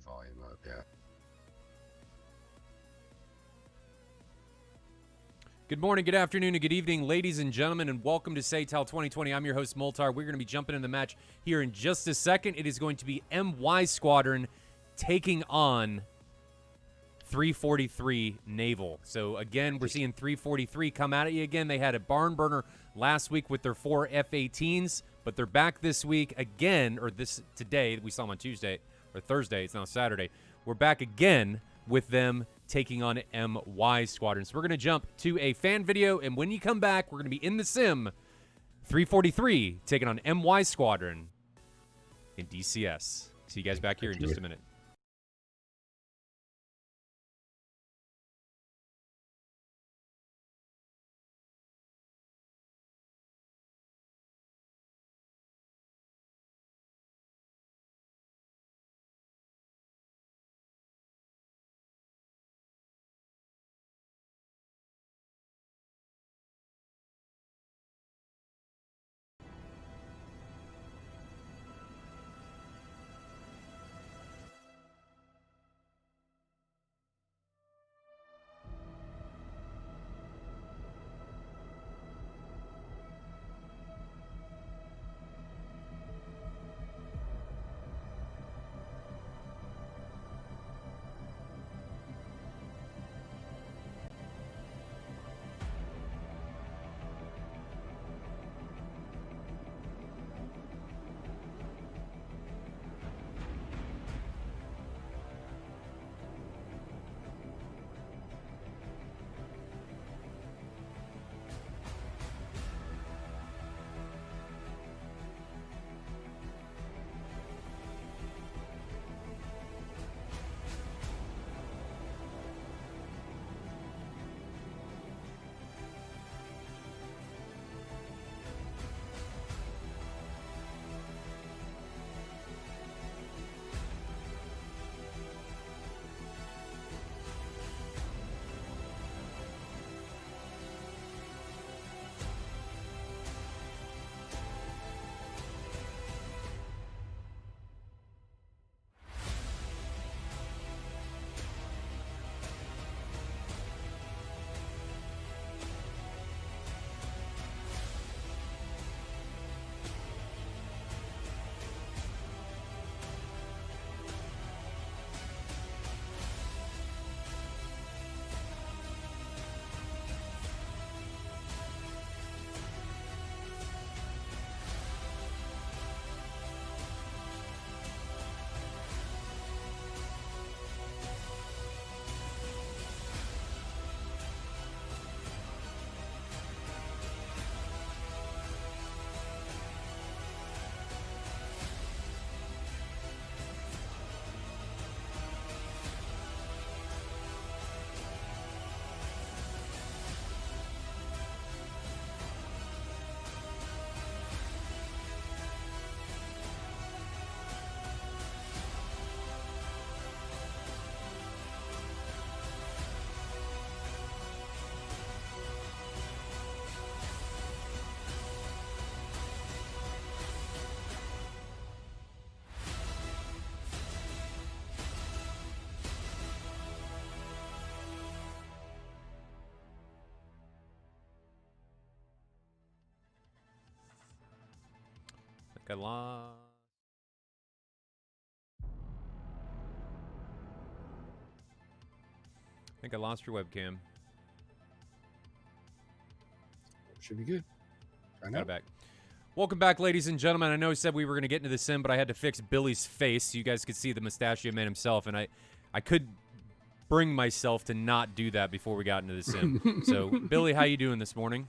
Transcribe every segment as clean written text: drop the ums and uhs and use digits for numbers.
volume up, yeah. Good morning, good afternoon, and good evening, ladies and gentlemen, and welcome to SATAL 2020. I'm your host, Moltar. We're going to be jumping in the match here in just a second. It is going to be MY Squadron taking on 343 Naval. So, again, we're seeing 343 come at you again. They had a barn burner last week with their 4 F-18s, but they're back this week again, or today. We saw them on Tuesday, or Thursday. It's now Saturday. We're back again with them taking on MY Squadron. So we're going to jump to a fan video, and when you come back, we're going to be in the sim. 343 taking on MY Squadron in DCS. See you guys back here in just a minute. I think I lost your webcam. Should be good. Got it back. Welcome back, ladies and gentlemen. I know I said we were going to get into the sim, but I had to fix Billy's face so you guys could see the mustachio man himself, and I could bring myself to not do that before we got into the sim. So, Billy, how you doing this morning?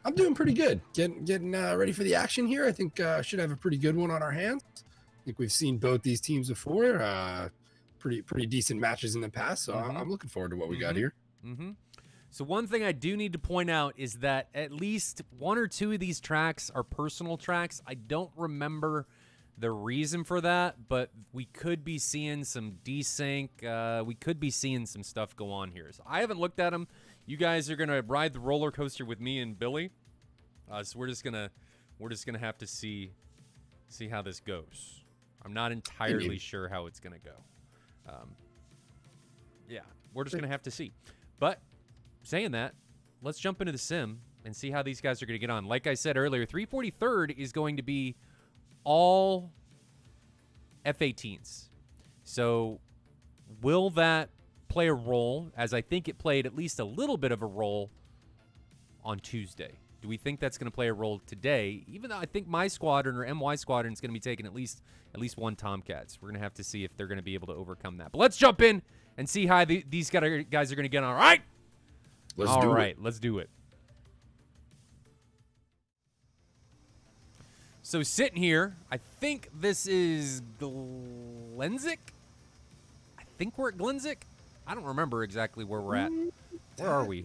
I'm doing pretty good. Getting ready for the action here. I think should have a pretty good one on our hands. I think we've seen both these teams before. Pretty decent matches in the past, so I'm looking forward to what we got here. So one thing I do need to point out is that at least one or two of these tracks are personal tracks. I don't remember the reason for that, but we could be seeing some desync. We could be seeing some stuff go on here. So I haven't looked at them. You guys are gonna ride the roller coaster with me and Billy. So we're just gonna have to see how this goes. I'm not entirely sure how it's gonna go. Yeah, we're just going to have to see. But saying that, let's jump into the sim and see how these guys are going to get on. Like I said earlier, 343rd is going to be all F-18s. So will that play a role, as I think it played at least a little bit of a role on Tuesday? Do we think that's going to play a role today? Even though I think my squadron or MY squadron is going to be taking at least one Tomcats. We're going to have to see if they're going to be able to overcome that. But let's jump in and see how these guys are going to get on. All right? Let's do it. So sitting here, I think this is Glenzik. I think we're at Glenzik. I don't remember exactly where we're at. Where are we?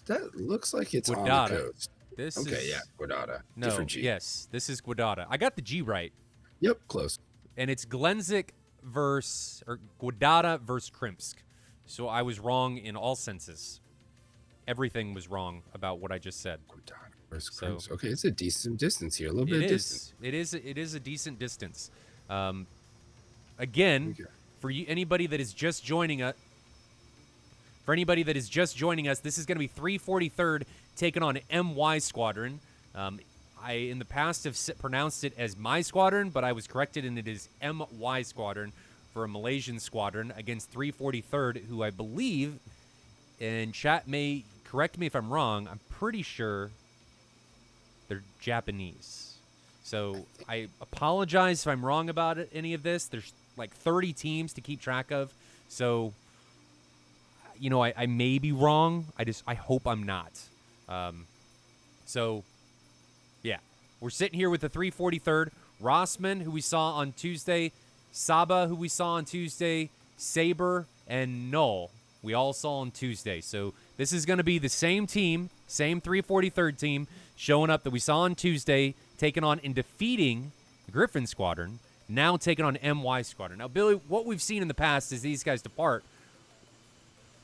That looks like it's Guadada. on the coast. This okay, is, yeah, Guadada. No, different G. yes, this is Guadada. I got the G right. Yep, close. And it's Glenzik Guadada versus Krimsk. So I was wrong in all senses. Everything was wrong about what I just said. Guadada versus Krimsk. Okay, it's a decent distance here. A little bit of distance. It is a decent distance. Again, for anybody that is just joining us, this is going to be 343rd taking on MY Squadron. I, in the past, have pronounced it as My Squadron, but I was corrected, and it is MY Squadron for a Malaysian squadron against 343rd, who I believe, and chat may correct me if I'm wrong, I'm pretty sure they're Japanese. So I apologize if I'm wrong about any of this. There's like 30 teams to keep track of. So, you know, I may be wrong. I hope I'm not. So, yeah. We're sitting here with the 343rd. Rossman, who we saw on Tuesday. Saba, who we saw on Tuesday. Saber, and Null, we all saw on Tuesday. So this is going to be the same team, same 343rd team, showing up that we saw on Tuesday, taking on and defeating Griffin Squadron, now taking on MY Squadron. Now, Billy, what we've seen in the past is these guys depart.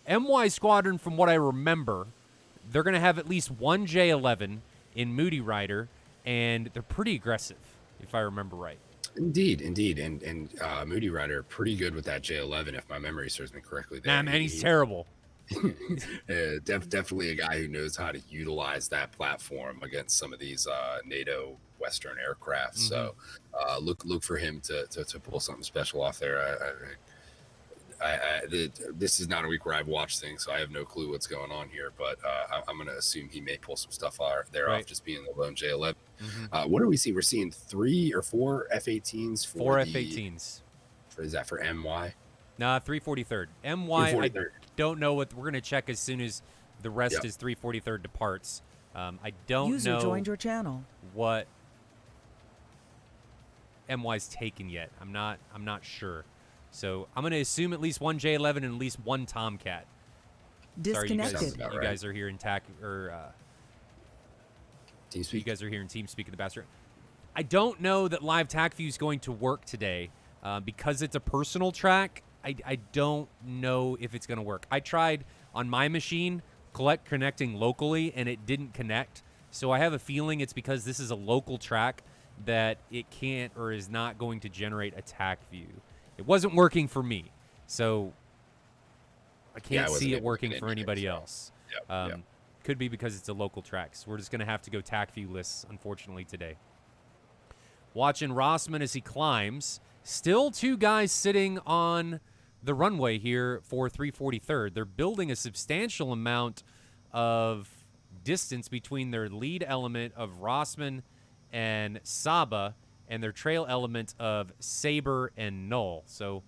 MY Squadron, from what I remember, they're going to have at least one J11 in Moody Rider, and they're pretty aggressive, if I remember right. Indeed. And Moody Rider, pretty good with that J11, if my memory serves me correctly. Nah, man, he's terrible. Definitely a guy who knows how to utilize that platform against some of these NATO Western aircraft. Mm-hmm. So look for him to pull something special off there. This is not a week where I've watched things, so I have no clue what's going on here. But I'm going to assume he may pull some stuff there off just being the lone J11. Mm-hmm. What do we see? We're seeing 3 or 4 F-18s. Four F-18s. Is that for MY? Nah, 343rd. MY, 343rd. I don't know what we're going to check as soon as the rest is 343rd departs. I don't User know joined your channel. What MY's taken yet. I'm not sure. So I'm going to assume at least one J11 and at least one Tomcat. Disconnected. Sorry, you guys are here in TeamSpeak. You guys are here in TeamSpeak of the Bastard. I don't know that live TAC view is going to work today because it's a personal track. I don't know if it's going to work. I tried on my machine connecting locally, and it didn't connect. So I have a feeling it's because this is a local track that it can't or is not going to generate a TAC view. It wasn't working for me, so I can't see it working for anybody else. Could be because it's a local track. So we're just going to have to go TAC view lists, unfortunately, today. Watching Rossman as he climbs. Still 2 guys sitting on the runway here for 343rd. They're building a substantial amount of distance between their lead element of Rossman and Saba and their trail element of Saber and Null. So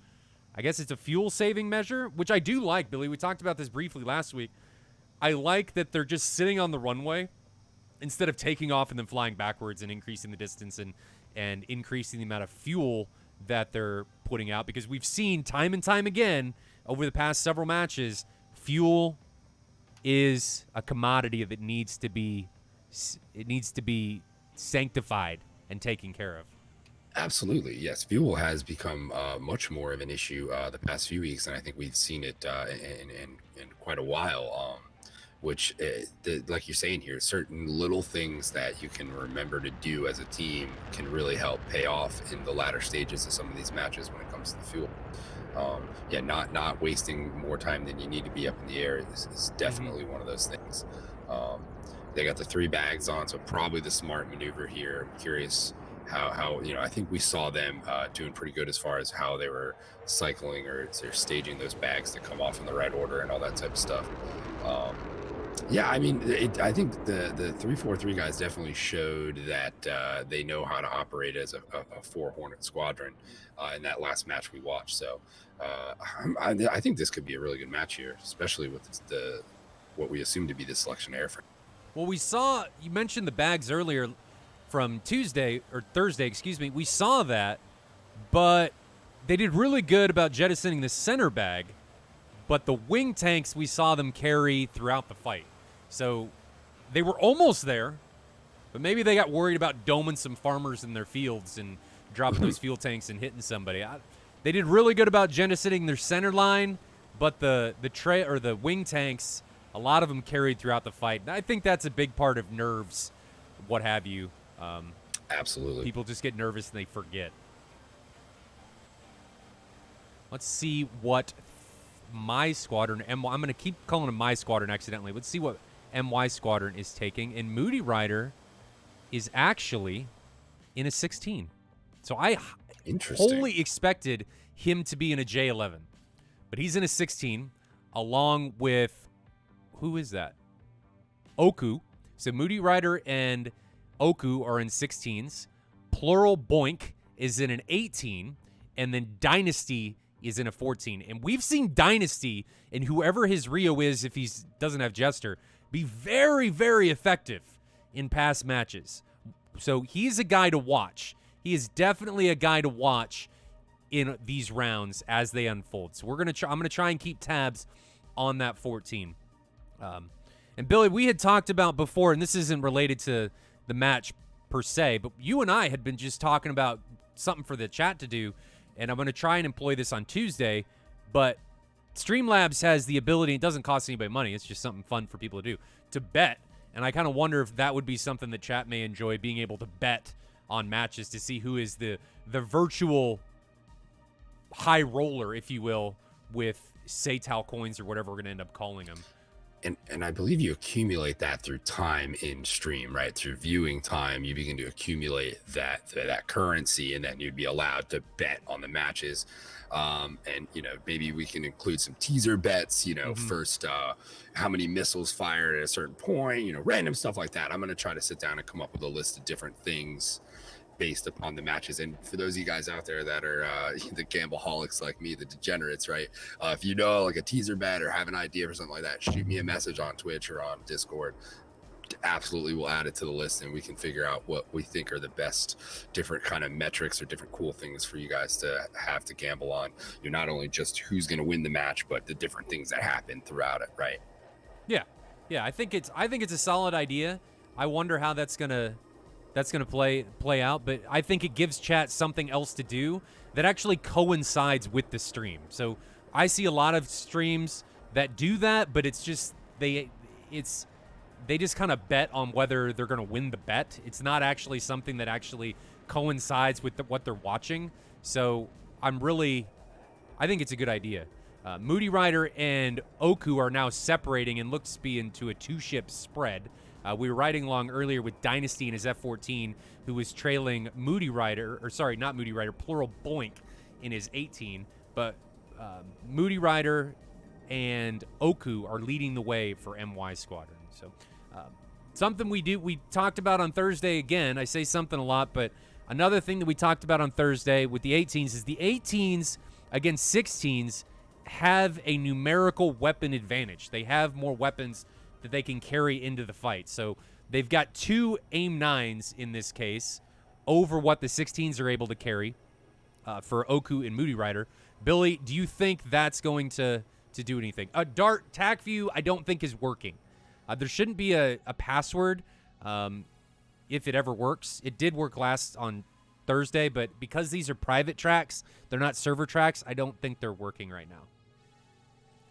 I guess it's a fuel-saving measure, which I do like, Billy. We talked about this briefly last week. I like that they're just sitting on the runway instead of taking off and then flying backwards and increasing the distance and increasing the amount of fuel that they're putting out, because we've seen time and time again over the past several matches, fuel is a commodity that needs to be sanctified and taken care of. Absolutely, yes. Fuel has become much more of an issue the past few weeks, and I think we've seen it in quite a while. Which, like you're saying here, certain little things that you can remember to do as a team can really help pay off in the latter stages of some of these matches when it comes to the fuel. Yeah, not wasting more time than you need to be up in the air is definitely one of those things. Um, they got the 3 bags on, so probably the smart maneuver here. I'm curious how I think we saw them doing pretty good as far as how they were cycling or they're staging those bags to come off in the right order and all that type of stuff. Um, yeah, I mean, I think the 343 guys definitely showed that they know how to operate as a 4 Hornet squadron in that last match we watched. So I think this could be a really good match here, especially with what we assume to be the selection airframe. Well, you mentioned the bags earlier from Thursday, excuse me. We saw that, but they did really good about jettisoning the center bag, but the wing tanks we saw them carry throughout the fight. So they were almost there, but maybe they got worried about doming some farmers in their fields and dropping those fuel tanks and hitting somebody. They did really good about jettisoning their center line, but the wing tanks, a lot of them carried throughout the fight. And I think that's a big part of nerves, what have you. Absolutely. People just get nervous and they forget. Let's see what my squadron, I'm going to keep calling him my squadron accidentally. Let's see what MY squadron is taking. And Moody Rider is actually in a 16. So I wholly expected him to be in a J11. But he's in a 16 along with, who is that? Oku. So Moody Rider and Oku are in 16s. Plural Boink is in an 18. And then Dynasty is in a 14. And we've seen Dynasty and whoever his Rio is, if he doesn't have Jester, be very, very effective in past matches. So he's a guy to watch. He is definitely a guy to watch in these rounds as they unfold. So I'm going to try and keep tabs on that 14. And Billy, we had talked about before, and this isn't related to the match per se, but you and I had been just talking about something for the chat to do, and I'm going to try and employ this on Tuesday, but Streamlabs has the ability, it doesn't cost anybody money, it's just something fun for people to do, to bet. And I kind of wonder if that would be something that chat may enjoy, being able to bet on matches to see who is the virtual high roller, if you will, with SATAL coins or whatever we're going to end up calling them. And I believe you accumulate that through time in stream, right? Through viewing time, you begin to accumulate that currency, and then you'd be allowed to bet on the matches. And maybe we can include some teaser bets. First, how many missiles fired at a certain point. Random stuff like that. I'm going to try to sit down and come up with a list of different things based upon the matches. And for those of you guys out there that are the gambleholics like me, the degenerates, right? If you know like a teaser bet or have an idea for something like that, shoot me a message on Twitch or on Discord. Absolutely, we'll add it to the list, and we can figure out what we think are the best different kind of metrics or different cool things for you guys to have to gamble on. You're not only just who's going to win the match, but the different things that happen throughout it, right? Yeah. I think it's a solid idea. I wonder how that's gonna play out, but I think it gives chat something else to do that actually coincides with the stream. So I see a lot of streams that do that, but it's just they just kind of bet on whether they're going to win the bet. It's not actually something that actually coincides with what they're watching. So I think it's a good idea. Moody Rider and Oku are now separating and looks to be into a 2-ship spread. We were riding along earlier with Dynasty and his F-14, who was trailing Moody Rider, not Moody Rider, plural Boink in his 18. But Moody Rider and Oku are leading the way for MY Squadron. So something we talked about on Thursday again. I say something a lot, but another thing that we talked about on Thursday with the 18s is the 18s against 16s have a numerical weapon advantage. They have more weapons that they can carry into the fight. So they've got 2 AIM-9s in this case over what the 16s are able to carry for Oku and Moody Rider. Billy, do you think that's going to do anything? Dart TAC View I don't think is working. There shouldn't be a password if it ever works. It did work last on Thursday, but because these are private tracks, they're not server tracks, I don't think they're working right now.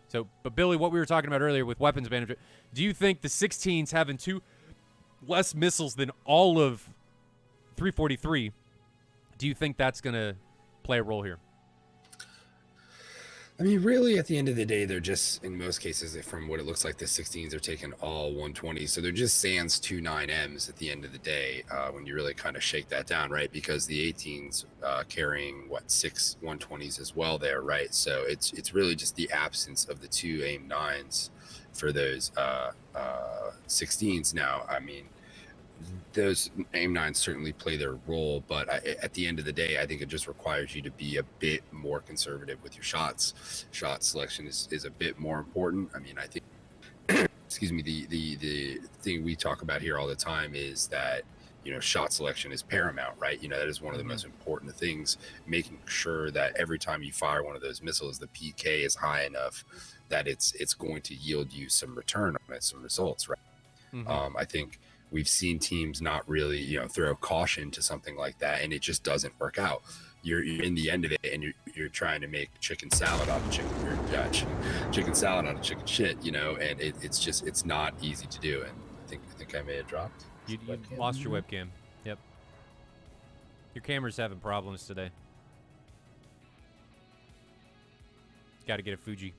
So, but Billy, what we were talking about earlier with weapons management, do you think the 16s having 2 less missiles than all of 343, do you think that's going to play a role here? I mean, really, at the end of the day, they're just, in most cases, from what it looks like, the 16s are taking all 120s. So they're just Sans 29Ms at the end of the day when you really kind of shake that down, right? Because the 18s carrying, 6 120s as well there, right? So it's really just the absence of the 2 AIM 9s for those 16s now. I mean, those AIM 9s certainly play their role, but at the end of the day, I think it just requires you to be a bit more conservative with your shots. Shot selection is a bit more important. I mean, I think, excuse me, the thing we talk about here all the time is that, shot selection is paramount, right? That is one of the most important things, making sure that every time you fire one of those missiles, the PK is high enough that it's going to yield you some return on it, some results, right? I think we've seen teams not really, throw caution to something like that, and it just doesn't work out. You're in the end of it, and you're trying to make chicken salad out of chicken salad out of chicken shit, and it's not easy to do. And I think I may have dropped. You lost your webcam. Yep. Your camera's having problems today. Got to get a Fuji.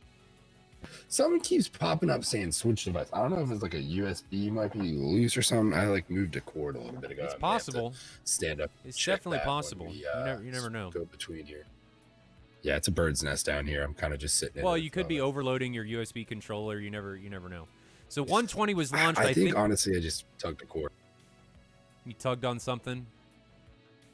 Someone keeps popping up saying switch device. I don't know if it's like a USB might be loose or something. I moved a cord a little bit ago. It's possible. Stand up. It's definitely possible. You never know. Go between here. Yeah, it's a bird's nest down here. I'm kind of just sitting. Well, you could be overloading your USB controller. You never know. So 120 was launched. I think honestly, I just tugged the cord. You tugged on something.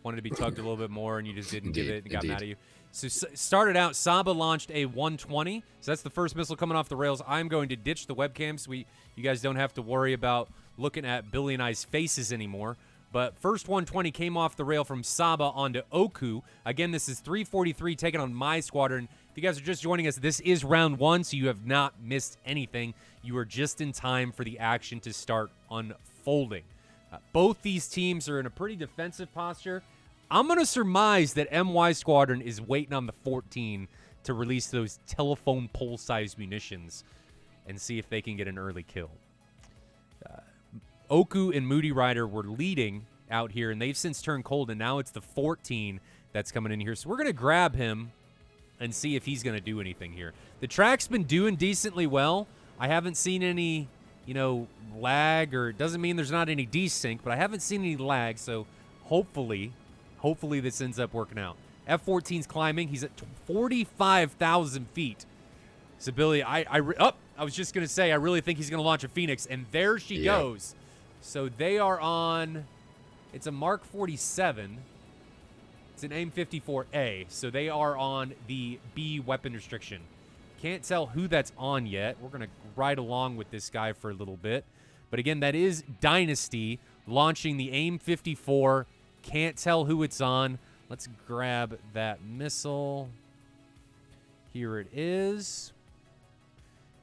Wanted to be tugged a little bit more, and you just didn't give it and got mad at you. So started out, Saba launched a 120. So that's the first missile coming off the rails. I'm going to ditch the webcam so you guys don't have to worry about looking at Billy and I's faces anymore. But first 120 came off the rail from Saba onto Oku. Again, this is 343 taking on my squadron. If you guys are just joining us, this is round 1, so you have not missed anything. You are just in time for the action to start unfolding. Both these teams are in a pretty defensive posture. I'm going to surmise that MY Squadron is waiting on the 14 to release those telephone pole-sized munitions and see if they can get an early kill. Oku and Moody Rider were leading out here, and they've since turned cold, and now it's the 14 that's coming in here. So we're going to grab him and see if he's going to do anything here. The track's been doing decently well. I haven't seen any, lag, or it doesn't mean there's not any desync, but I haven't seen any lag, so hopefully this ends up working out. F-14's climbing. He's at 45,000 feet. So, Billy, I was just going to say, I really think he's going to launch a Phoenix, and there she goes. So they are on, it's a Mark 47. It's an AIM-54A. So they are on the B weapon restriction. Can't tell who that's on yet. We're going to ride along with this guy for a little bit. But again, that is Dynasty launching the AIM-54. Can't tell who it's on. Let's grab that missile. Here it is.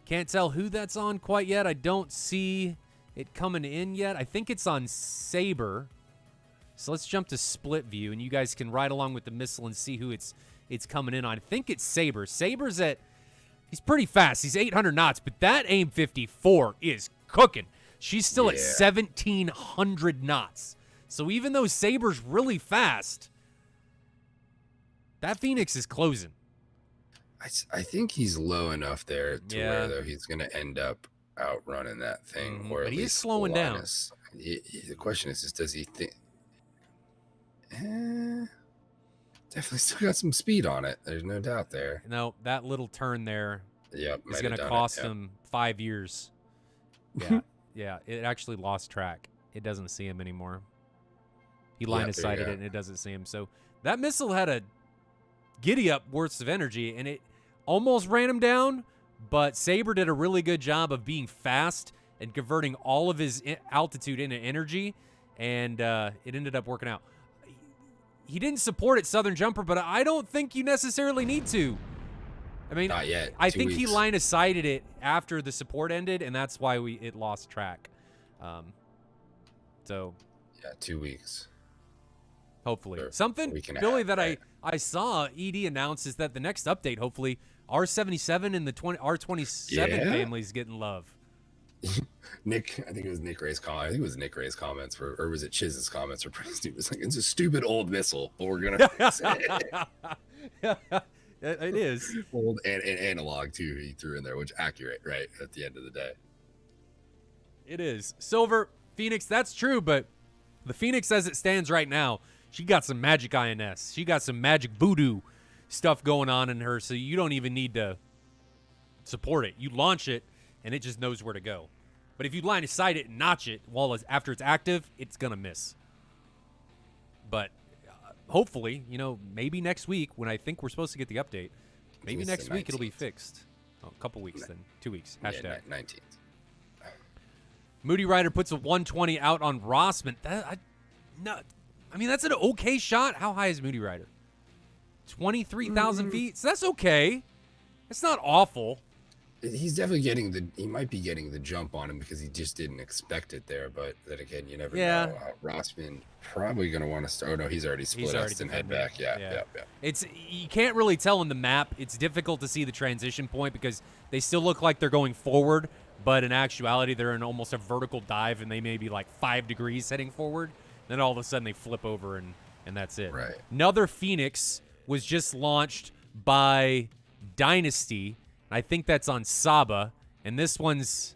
Can't tell who that's on quite yet. I don't see it coming in yet. I think it's on Saber. So let's jump to split view, and you guys can ride along with the missile and see who it's coming in on. I think it's Saber. Saber's he's pretty fast. He's 800 knots, but that AIM-54 is cooking. She's still at 1,700 knots. So even though Saber's really fast, that Phoenix is closing. I think he's low enough there to where, though, he's going to end up outrunning that thing. Or but he is slowing down. The question is does he think... definitely still got some speed on it. There's no doubt there. No, that little turn there is going to cost him 5 years. Yeah, it actually lost track. It doesn't see him anymore. He line of sighted it, and it doesn't see him. So that missile had a giddy-up worth of energy, and it almost ran him down, but Saber did a really good job of being fast and converting all of his altitude into energy, and it ended up working out. He didn't support at Southern Jumper, but I don't think you necessarily need to. I mean, not yet. I think he line of sighted it after the support ended, and that's why it lost track. So, 2 weeks. Hopefully. Something, Billy, that I saw ED announce is that the next update, hopefully, R77 and the R27 family's getting love. Nick, I think it was Nick Ray's comment. I think it was Nick Ray's comments, or was it Chiz's comments? Or pretty stupid. It's like, it's a stupid old missile, but we're gonna fix it. It is. Old and analog too. He threw in there, which accurate, right? At the end of the day, it is. Silver Phoenix. That's true, but the Phoenix, as it stands right now, she got some magic INS. She got some magic voodoo stuff going on in her, so you don't even need to support it. You launch it, and it just knows where to go. But if you line of sight it and notch it after it's active, it's gonna miss. But hopefully, maybe next week when I think we're supposed to get the update, maybe next week it'll be fixed. Oh, a couple weeks then, 2 weeks. Hashtag. Yeah, 19th. Moody Rider puts a 120 out on Rossman. That's an okay shot. How high is Moody Rider? 23,000 feet. So that's okay. It's not awful. He's definitely he might be getting the jump on him because he just didn't expect it there. But then again, you never know. Rossman probably going to want to start. Oh, no, he's already split us and head back. Yeah. You can't really tell in the map. It's difficult to see the transition point because they still look like they're going forward, but in actuality, they're in almost a vertical dive and they may be like 5 degrees heading forward. Then all of a sudden they flip over and that's it. Right. Another Phoenix was just launched by Dynasty. I think that's on Saba, and this one's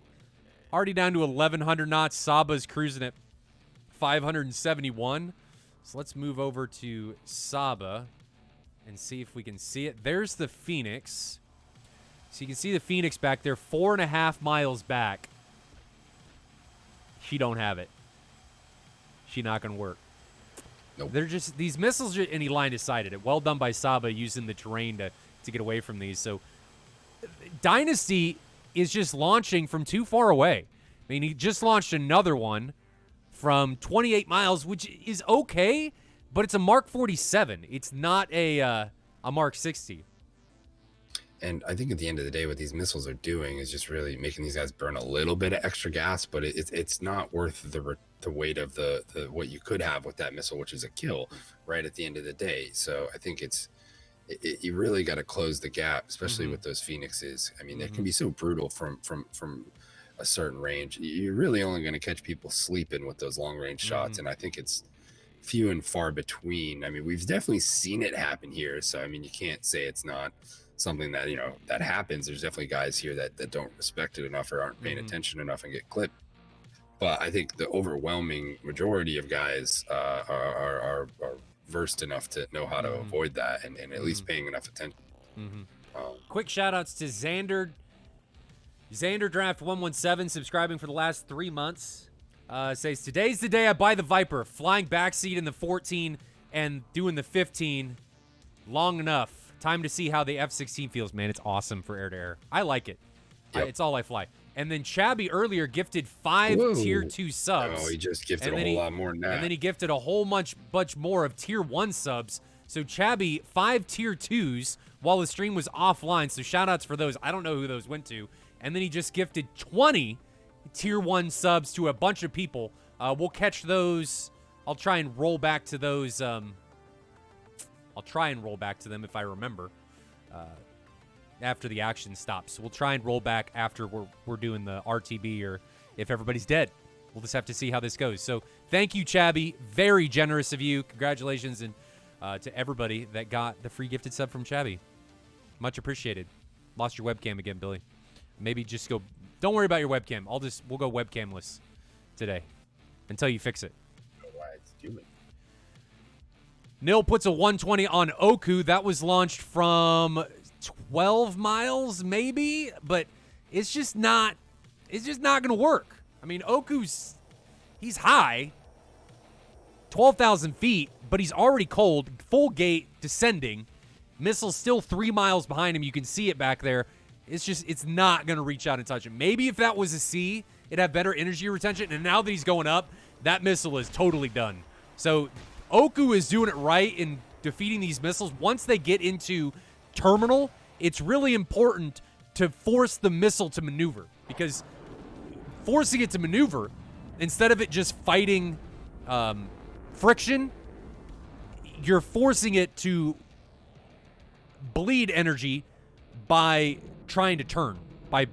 already down to 1,100 knots. Saba's cruising at 571. So let's move over to Saba and see if we can see it. There's the Phoenix. So you can see the Phoenix back there, 4.5 miles back. She don't have it. She not going to work. Nope. They're just, these missiles, and he line decided it. Well done by Saba using the terrain to get away from these. So Dynasty is just launching from too far away. I mean, he just launched another one from 28 miles, which is okay, but it's a Mark 47. It's not a Mark 60. And I think at the end of the day, what these missiles are doing is just really making these guys burn a little bit of extra gas, but it's not worth the weight of the what you could have with that missile, which is a kill right at the end of the day. So I think you really got to close the gap, especially with those Phoenixes. I mean, they can be so brutal from a certain range. You're really only going to catch people sleeping with those long range shots. And I think it's few and far between. I mean, we've definitely seen it happen here. So, I mean, you can't say it's not something that, that happens. There's definitely guys here that don't respect it enough or aren't paying attention enough and get clipped. But I think the overwhelming majority of guys are versed enough to know how to avoid that and at least paying enough attention. Quick shout outs to Xander Draft 117 subscribing for the last 3 months. Says, today's the day I buy the Viper, flying backseat in the 14 and doing the 15 long enough. Time to see how the F-16 feels. Man, it's awesome for air-to-air. I like it. Yep. It's all I fly. And then Chabby earlier gifted 5 Tier 2 subs. Oh, he just gifted a whole lot more than that. And then he gifted a whole bunch more of Tier 1 subs. So Chabby, 5 Tier 2s while the stream was offline. So shout-outs for those. I don't know who those went to. And then he just gifted 20 Tier 1 subs to a bunch of people. We'll catch those. I'll try and roll back to those. I'll try and roll back to them if I remember. After the action stops. So we'll try and roll back after we're doing the RTB, or if everybody's dead. We'll just have to see how this goes. So thank you, Chabby. Very generous of you. Congratulations and to everybody that got the free gifted sub from Chabby. Much appreciated. Lost your webcam again, Billy. Maybe just go. Don't worry about your webcam. We'll go webcamless today until you fix it. I don't know why it's doing. Nil puts a 120 on Oku. That was launched from 12 miles maybe, but it's just not going to work. I mean, he's high, 12,000 feet, but he's already cold, full gate, descending. Missile's still 3 miles behind him. You can see it back there. It's not going to reach out and touch him. Maybe if that was a C, it'd have better energy retention, and now that he's going up, that missile is totally done. So Oku is doing it right in defeating these missiles. Once they get into terminal, it's really important to force the missile to maneuver, because forcing it to maneuver, instead of it just fighting friction, you're forcing it to bleed energy by trying to turn, by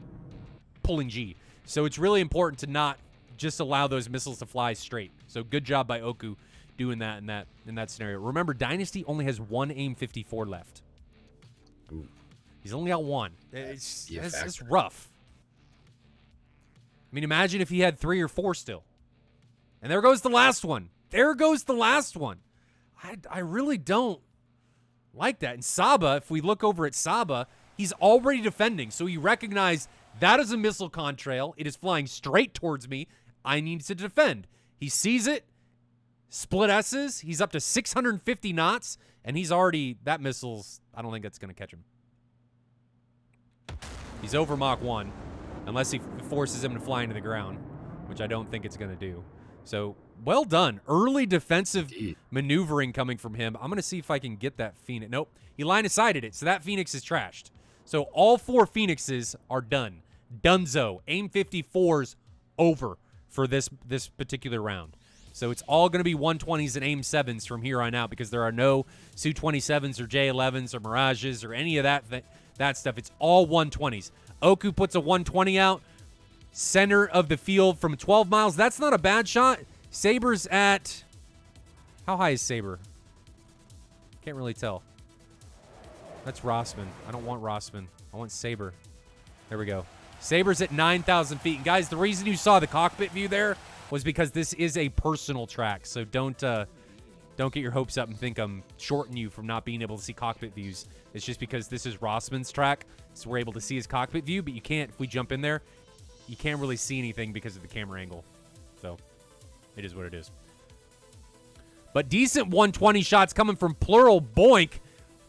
pulling G. So it's really important to not just allow those missiles to fly straight. So good job by Oku doing that in that scenario. Remember, Dynasty only has one AIM-54 left. He's only got one. It's rough. I mean, imagine if he had 3 or 4 still. And there goes the last one. There goes the last one. I really don't like that. And Saba, if we look over at Saba, he's already defending. So he recognized that is a missile contrail. It is flying straight towards me. I need to defend. He sees it. Split S's. He's up to 650 knots. And he's already, that missile's, I don't think that's going to catch him. He's over Mach 1. Unless he forces him to fly into the ground, which I don't think it's going to do. So, well done. Early defensive maneuvering coming from him. I'm going to see if I can get that Phoenix. Nope. He line-of-sighted it, so that Phoenix is trashed. So, all 4 Phoenixes are done. Dunzo. AIM 54's over for this particular round. So, it's all going to be 120s and AIM 7s from here on out because there are no Su-27s or J-11s or Mirages or any of that stuff. It's all 120s. Oku puts a 120 out. Center of the field from 12 miles. That's not a bad shot. Saber's at... How high is Saber? Can't really tell. That's Rossman. I don't want Rossman. I want Saber. There we go. Saber's at 9,000 feet. And guys, the reason you saw the cockpit view there was because this is a personal track. So don't get your hopes up and think I'm shorting you from not being able to see cockpit views. It's just because this is Rossman's track, so we're able to see his cockpit view, but you can't, if we jump in there, you can't really see anything because of the camera angle. So, it is what it is. But decent 120 shots coming from Plural Boink.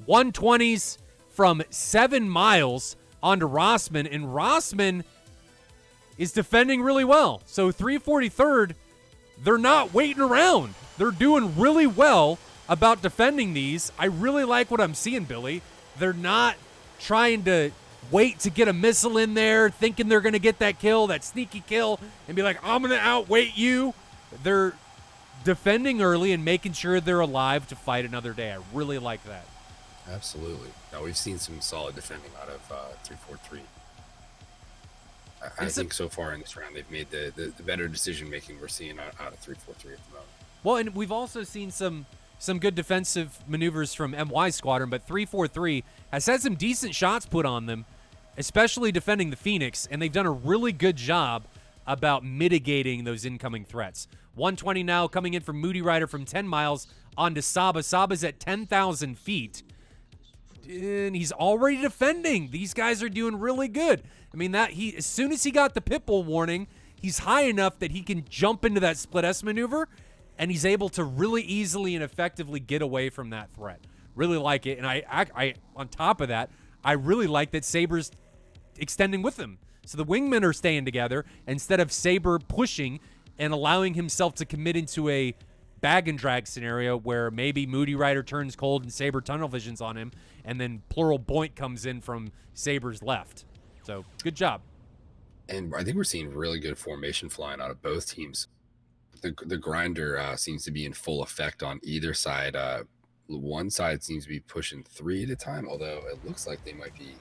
120s from 7 miles onto Rossman, and Rossman is defending really well. So 343rd, they're not waiting around. They're doing really well about defending these. I really like what I'm seeing, Billy. They're not trying to wait to get a missile in there, thinking they're going to get that kill, that sneaky kill, and be like, I'm going to outweight you. They're defending early and making sure they're alive to fight another day. I really like that. Absolutely. Now, we've seen some solid defending out of 343. I think so far in this round, they've made the better decision-making we're seeing out of 343 at the moment. Well, and we've also seen some good defensive maneuvers from MY Squadron, but 343 has had some decent shots put on them, especially defending the Phoenix, and they've done a really good job about mitigating those incoming threats. 120 now coming in from Moody Rider from 10 miles onto Saba. Saba's at 10,000 feet, and he's already defending. These guys are doing really good. I mean, as soon as he got the pitbull warning, he's high enough that he can jump into that split S maneuver, and he's able to really easily and effectively get away from that threat. Really like it. And I on top of that, I really like that Saber's extending with him. So the wingmen are staying together instead of Saber pushing and allowing himself to commit into a bag and drag scenario where maybe Moody Rider turns cold and Saber tunnel visions on him, and then Plural Boink comes in from Saber's left. So good job. And I think we're seeing really good formation flying out of both teams. The grinder seems to be in full effect on either side. One side seems to be pushing 3 at a time, although it looks like they might be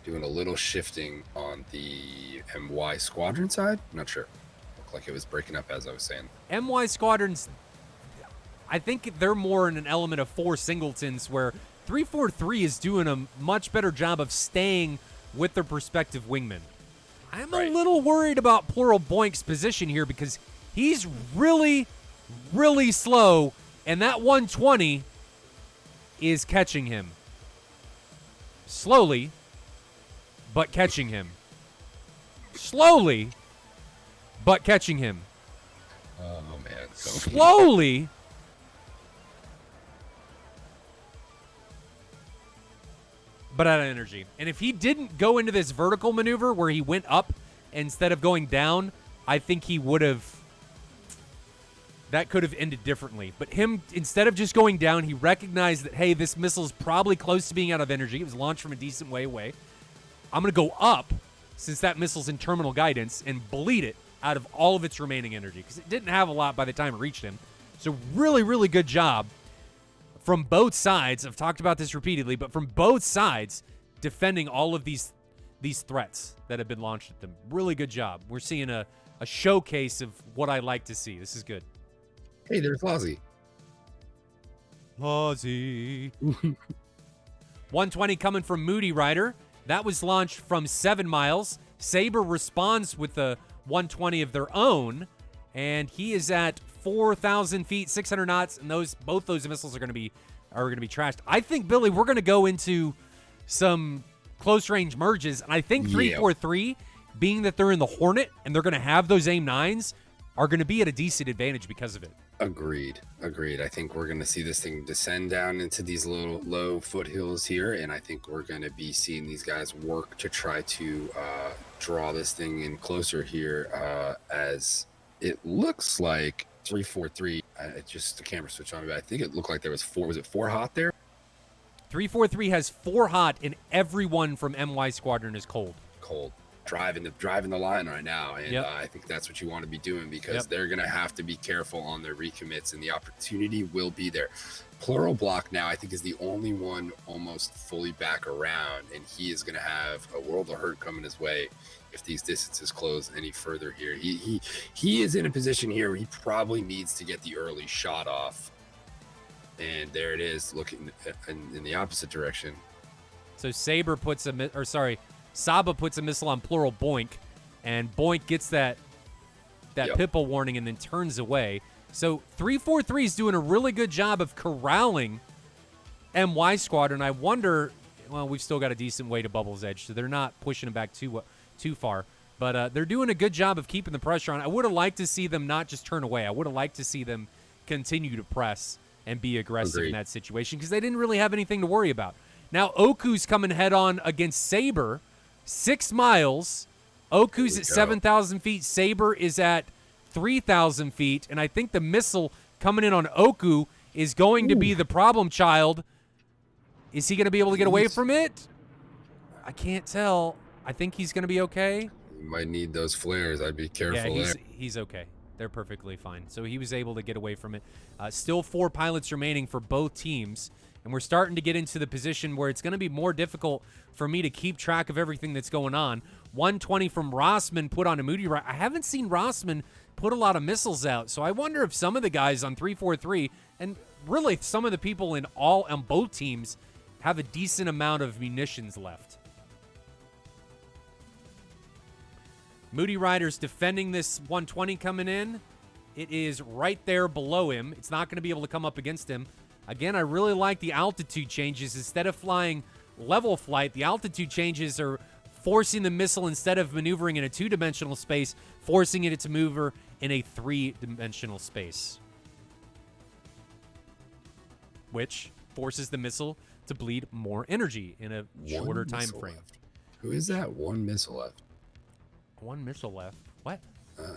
doing a little shifting on the MY Squadron side. I'm not sure. Looked like it was breaking up, as I was saying. MY Squadrons, I think they're more in an element of 4 singletons, where 343 is doing a much better job of staying with their prospective wingmen. I'm a little worried about Plural Boink's position here because he's really, really slow, and that 120 is catching him. Slowly, but catching him. Slowly, but catching him. Oh, man. Slowly, but out of energy. And if he didn't go into this vertical maneuver where he went up instead of going down, I think he would have... That could have ended differently. But him, instead of just going down, he recognized that, hey, this missile is probably close to being out of energy. It was launched from a decent way away. I'm going to go up, since that missile's in terminal guidance, and bleed it out of all of its remaining energy, because it didn't have a lot by the time it reached him. So really, really good job from both sides. I've talked about this repeatedly, but from both sides, defending all of these threats that have been launched at them. Really good job. We're seeing a showcase of what I like to see. This is good. Hey, there's Lozzie. Lozzie. 120 coming from Moody Rider. That was launched from 7 miles. Saber responds with the 120 of their own, and he is at 4,000 feet, 600 knots, and both those missiles are going to be trashed. I think, Billy, we're going to go into some close range merges, and I think 343, being that they're in the Hornet and they're going to have those AIM-9s, are going to be at a decent advantage because of it. Agreed. I think we're going to see this thing descend down into these little low foothills here, and I think we're going to be seeing these guys work to try to draw this thing in closer here, as it looks like 343. Just the camera switch on me, but I think it looked like there was 4. Was it 4 hot there? 343 has 4 hot, and everyone from MY Squadron is cold. Driving the line right now, and I think that's what you want to be doing, because they're going to have to be careful on their recommits, and the opportunity will be there. Plural Block now, I think, is the only one almost fully back around, and he is going to have a world of hurt coming his way if these distances close any further here. He is in a position here where he probably needs to get the early shot off, and there it is, looking in the opposite direction. So Saber puts Saba puts a missile on Plural Boink, and Boink gets that Pipple warning and then turns away. So 343 is doing a really good job of corralling MY Squadron. I wonder, well, we've still got a decent way to Bubble's Edge, so they're not pushing them back too far. But they're doing a good job of keeping the pressure on. I would have liked to see them not just turn away. I would have liked to see them continue to press and be aggressive in that situation, because they didn't really have anything to worry about. Now Oku's coming head-on against Saber. 6 miles. Oku's at 7,000 feet. Saber is at 3,000 feet. And I think the missile coming in on Oku is going to be the problem child. Is he going to be able to get away from it? I can't tell. I think he's going to be okay. You might need those flares. I'd be careful there. He's okay. They're perfectly fine. So he was able to get away from it. Still 4 pilots remaining for both teams. And we're starting to get into the position where it's going to be more difficult for me to keep track of everything that's going on. 120 from Rossman put on a Moody Rider. I haven't seen Rossman put a lot of missiles out, so I wonder if some of the guys on 343, and really some of the people on both teams, have a decent amount of munitions left. Moody Rider's defending this 120 coming in. It is right there below him. It's not going to be able to come up against him. Again, I really like the altitude changes. Instead of flying level flight, the altitude changes are forcing the missile, instead of maneuvering in a 2-dimensional space, forcing it to maneuver in a 3-dimensional space, which forces the missile to bleed more energy in a shorter time frame. Who is that? 1 missile left. 1 missile left. What?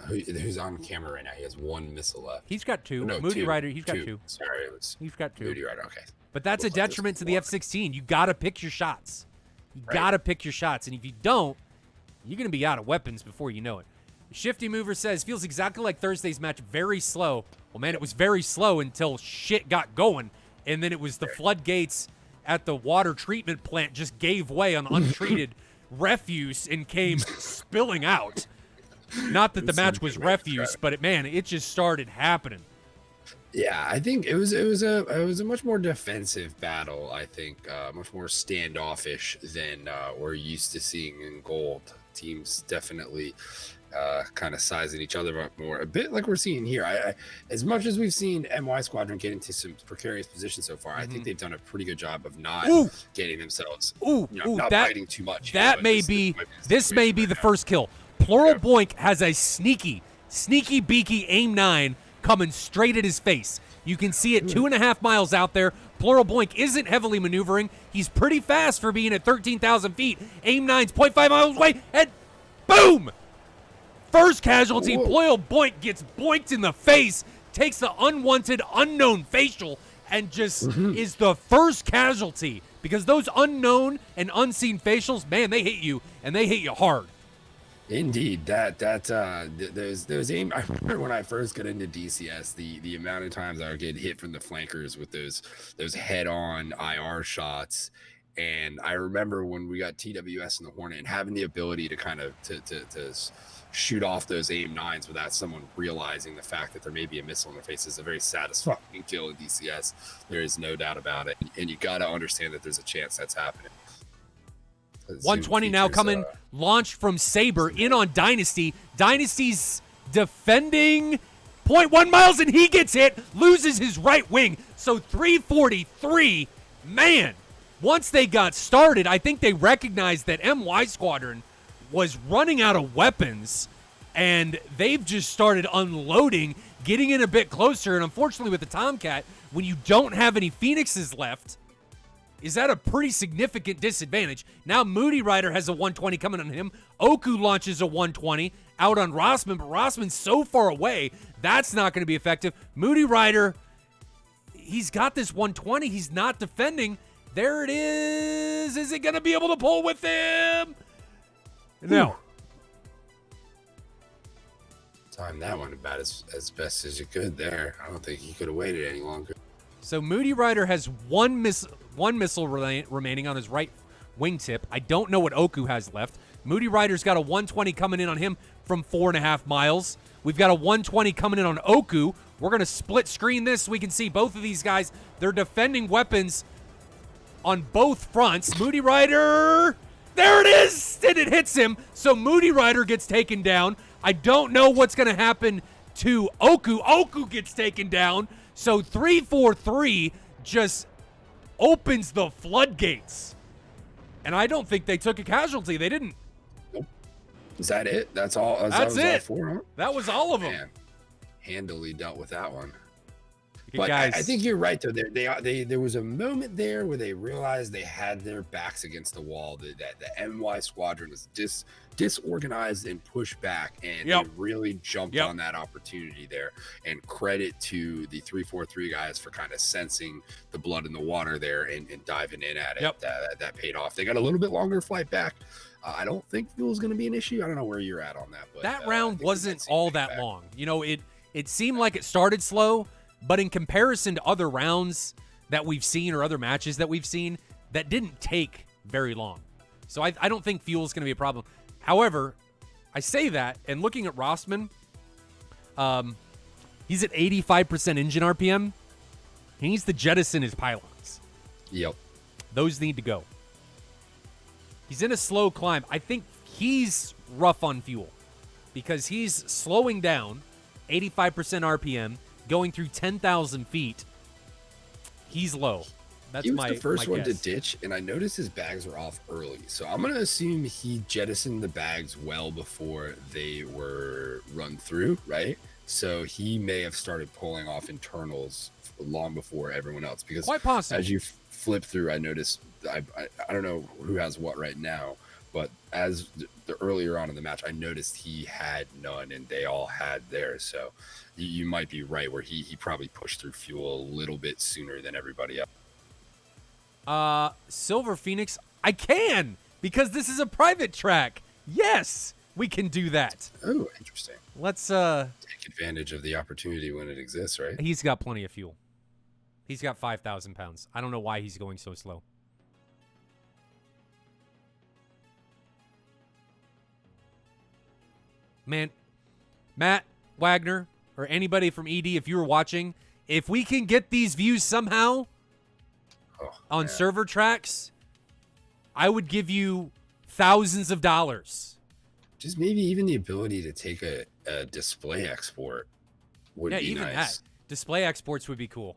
Who's on camera right now? He has 1 missile left. He's got 2. No, Moody 2. Rider, he's got 2. Sorry, it was he's got 2. Moody Rider, okay. But that's a detriment to the F-16. You got to pick your shots. You got to pick your shots. And if you don't, you're going to be out of weapons before you know it. Shifty Mover says, feels exactly like Thursday's match, very slow. Well, man, it was very slow until shit got going. And then it was the floodgates at the water treatment plant just gave way on untreated refuse and came spilling out. Not that the match was refuse, but it just started happening. Yeah, I think it was a much more defensive battle. I think much more standoffish than we're used to seeing in gold. Teams definitely kind of sizing each other up more, a bit like we're seeing here. As much as we've seen MY Squadron get into some precarious positions so far, I think they've done a pretty good job of not getting themselves, not biting too much. This may be the first kill. Plural Boink has a sneaky beaky AIM-9 coming straight at his face. You can see it 2.5 miles out there. Plural Boink isn't heavily maneuvering. He's pretty fast for being at 13,000 feet. AIM-9's 0.5 miles away, and boom! First casualty. Plural Boink gets boinked in the face, takes the unwanted, unknown facial, and just is the first casualty. Because those unknown and unseen facials, man, they hit you, and they hit you hard. Indeed, those aim. I remember when I first got into DCS, the amount of times I would get hit from the flankers with those head-on IR shots, And I remember when we got TWS in the Hornet and having the ability to kind of to shoot off those AIM-9s without someone realizing the fact that there may be a missile in their face is a very satisfying kill in DCS. There is no doubt about it. And you got to understand that there's a chance that's happening. 120 now coming, launched from Saber in on Dynasty. Dynasty's defending 0.1 miles, and he gets hit, loses his right wing. So 343, man, once they got started, I think they recognized that MY Squadron was running out of weapons, and they've just started unloading, getting in a bit closer. And unfortunately with the Tomcat, when you don't have any Phoenixes left, is that a pretty significant disadvantage. Now Moody Rider has a 120 coming on him. Oku launches a 120 out on Rossman, but Rossman's so far away, that's not going to be effective. Moody Rider, he's got this 120. He's not defending. There it is. Is it going to be able to pull with him? No. Timed that one about as best as you could there. I don't think he could have waited any longer. So Moody Rider has one missile remaining on his right wingtip. I don't know what Oku has left. Moody Rider's got a 120 coming in on him from 4.5 miles. We've got a 120 coming in on Oku. We're going to split screen this so we can see both of these guys. They're defending weapons on both fronts. Moody Rider, there it is, and it hits him. So Moody Rider gets taken down. I don't know what's going to happen to Oku. Oku gets taken down. So 343 just opens the floodgates. And I don't think they took a casualty. They didn't. Nope. Is that it? That's all? That's it. All four, huh? That was all of them. Man, handily dealt with that one. Okay, But guys, I think you're right, though. There was a moment there where they realized they had their backs against the wall. That the MY Squadron was disorganized and pushed back, and they really jumped on that opportunity there. And credit to the 343 guys for kind of sensing the blood in the water there and diving in at it. That paid off. They got a little bit longer flight back. I don't think fuel is going to be an issue. I don't know where you're at on that. But that round wasn't all that long. You know, it seemed like it started slow, but in comparison to other rounds that we've seen or other matches that we've seen, that didn't take very long. So I don't think fuel is going to be a problem. However, I say that, and looking at Rossman, he's at 85% engine RPM. He needs to jettison his pylons. Yep. Those need to go. He's in a slow climb. I think he's rough on fuel because he's slowing down, 85% RPM, going through 10,000 feet. He's low. He was the first one to ditch, and I noticed his bags were off early. So I'm going to assume he jettisoned the bags well before they were run through, right? So he may have started pulling off internals long before everyone else. Because quite possible. As you flip through, I noticed, I don't know who has what right now, but as the earlier on in the match, I noticed he had none, and they all had theirs. So you might be right where he probably pushed through fuel a little bit sooner than everybody else. Silver Phoenix, I can, because this is a private track. Yes, we can do that. Oh, interesting. Let's take advantage of the opportunity when it exists, right? He's got plenty of fuel. He's got 5,000 pounds. I don't know why he's going so slow. Man, Matt Wagner or anybody from ED, if you were watching, if we can get these views somehow on server tracks, I would give you thousands of dollars. Just maybe even the ability to take a display export would be even nice. That. Display exports would be cool.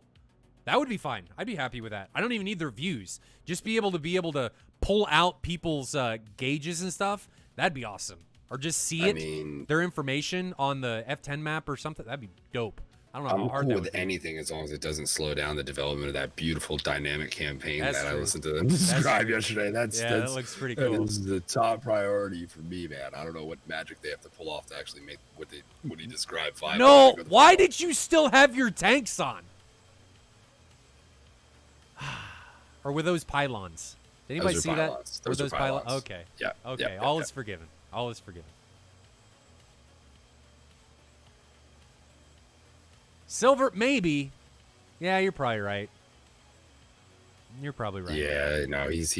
That would be fine. I'd be happy with that. I don't even need their views. Just be able to pull out people's gauges and stuff. That'd be awesome. Or just see their information on the F10 map or something. That'd be dope. I don't know how hard cool that would with be. anything as long as it doesn't slow down the development of that beautiful dynamic campaign that I listened to them describe yesterday. That looks pretty cool. That is the top priority for me, man. I don't know what magic they have to pull off to actually make what he described. No, why did you still have your tanks on? Or were those pylons? Did anybody see pylons. that? Those pylons? Okay. Yeah. Okay. All is forgiven. All is forgiven. Silver, maybe. Yeah, you're probably right. You're probably right. Yeah, no, he's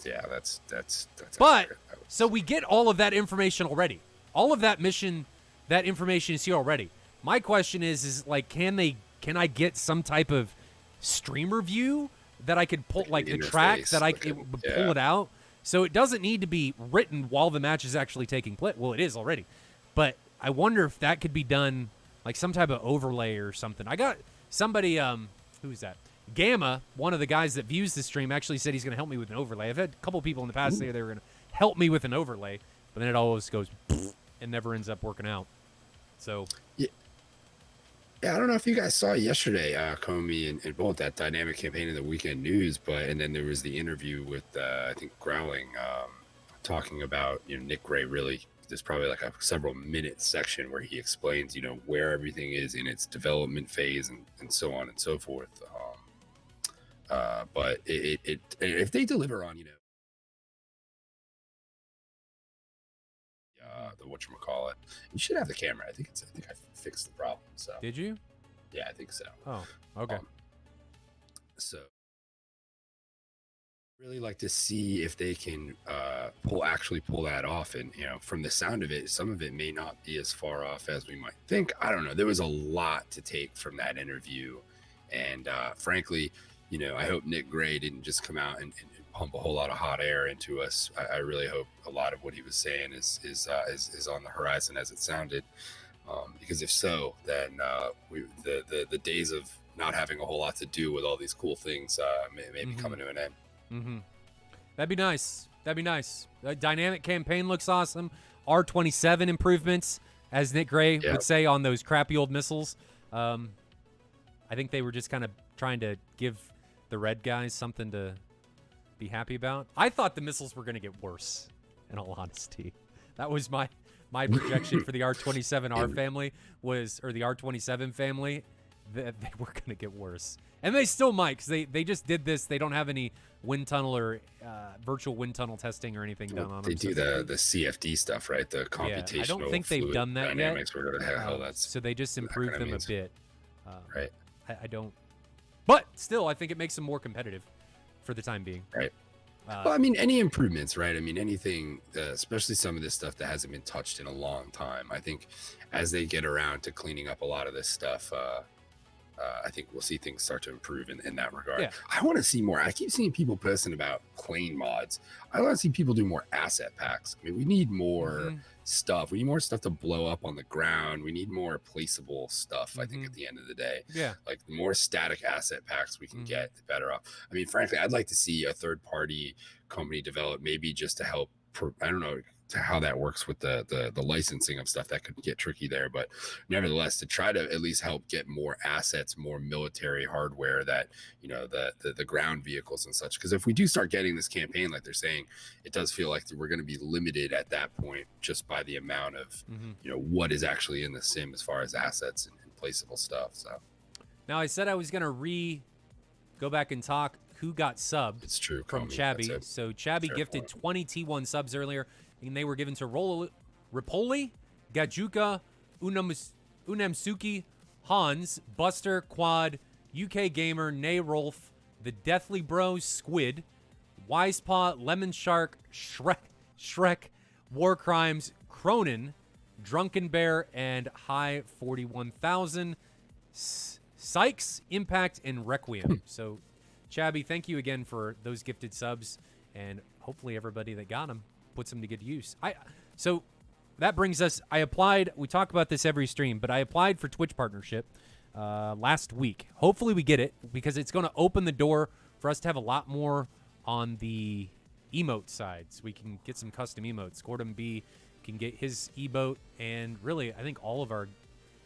yeah, that's But accurate. so we get all of that information already. All of that information is here already. My question is like, can I get some type of streamer view that I could pull, like the track that I could pull it out? So it doesn't need to be written while the match is actually taking place. Well, it is already. But I wonder if that could be done, like some type of overlay or something. I got somebody, who's that? Gamma, one of the guys that views the stream, actually said he's going to help me with an overlay. I've had a couple people in the past say they were going to help me with an overlay, but then it always goes and never ends up working out. So yeah, I don't know if you guys saw yesterday, Comey and both that dynamic campaign in the Weekend News, and then there was the interview with I think Growling talking about Nick Gray. Really, there's probably like a several minute section where he explains where everything is in its development phase and so on and so forth. But if they deliver on the whatchamacallit, you should have the camera. I think I fixed the problem. So did you? Yeah, I think so. Oh, okay. So really like to see if they can actually pull that off, and from the sound of it, some of it may not be as far off as we might think. I don't know. There was a lot to take from that interview, and frankly, I hope Nick Gray didn't just come out and pump a whole lot of hot air into us. I really hope a lot of what he was saying is on the horizon as it sounded, because if so, then the days of not having a whole lot to do with all these cool things may be coming to an end. Mm-hmm. That'd be nice. The dynamic campaign looks awesome. R27 improvements, as Nick Gray would say, on those crappy old missiles. I think they were just kind of trying to give the red guys something to be happy about. I thought the missiles were going to get worse, in all honesty. That was my projection for the R27R family or the R27 family, that they were going to get worse. And they still might, because they just did this. They don't have any wind tunnel or virtual wind tunnel testing or anything done on them. They do the CFD stuff, right? The computational. Yeah, I don't think they've done that dynamics, yet. Whatever the hell that's. So they just improved them a bit. Right. I don't. But still, I think it makes them more competitive for the time being. Right. Well, I mean, any improvements, right? I mean, anything, especially some of this stuff that hasn't been touched in a long time. I think as they get around to cleaning up a lot of this stuff, I think we'll see things start to improve in that regard. Yeah. I want to see more. I keep seeing people posting about plane mods. I want to see people do more asset packs. I mean, we need more stuff. We need more stuff to blow up on the ground. We need more placeable stuff, I think, at the end of the day. Yeah. Like, the more static asset packs we can get, the better off. I mean, frankly, I'd like to see a third-party company develop, maybe just to help, I don't know how that works with the licensing of stuff. That could get tricky there, but nevertheless, to try to at least help get more assets, more military hardware, that the ground vehicles and such. Because if we do start getting this campaign like they're saying, it does feel like we're going to be limited at that point just by the amount of what is actually in the sim as far as assets and placeable stuff. So now, I said I was going to go back and talk who got subbed. It's true from Chabby. So Chabby gifted 20 T1 subs earlier, and they were given to Ripoli, Gajuka, Unamsuki, Hans, Buster, Quad, UK Gamer, Nay Rolf, the Deathly Bros, Squid, Wisepaw, Lemon Shark, Shrek, War Crimes, Cronin, Drunken Bear, and High 41,000, Sykes, Impact, and Requiem. So, Chabby, thank you again for those gifted subs, and hopefully everybody that got them puts them to good use. So that brings us, I applied, we talk about this every stream, but I applied for Twitch partnership last week. Hopefully we get it, because it's going to open the door for us to have a lot more on the emote side. So we can get some custom emotes. Gordon B can get his emote, and really, I think all of our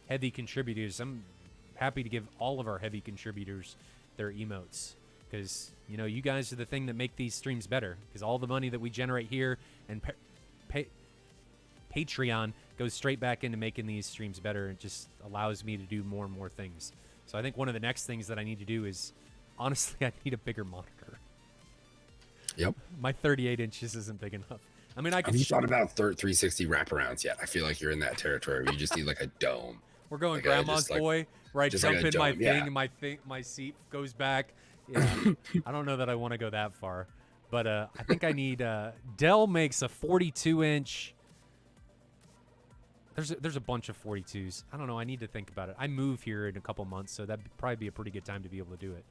heavy contributors, I'm happy to give all of our heavy contributors their emotes, because you guys are the thing that make these streams better, because all the money that we generate here and Patreon goes straight back into making these streams better. It just allows me to do more and more things. So I think one of the next things that I need to do is, honestly, I need a bigger monitor. Yep. My 38 inches isn't big enough. I mean, have you thought about 360 wraparounds yet? I feel like you're in that territory where you just need like a dome. We're going grandma's boy, where I jump in my thing and my seat goes back, Yeah, I don't know that I want to go that far, but I think I need. Dell makes a 42-inch. There's a bunch of 42s. I don't know. I need to think about it. I move here in a couple months, so that'd probably be a pretty good time to be able to do it.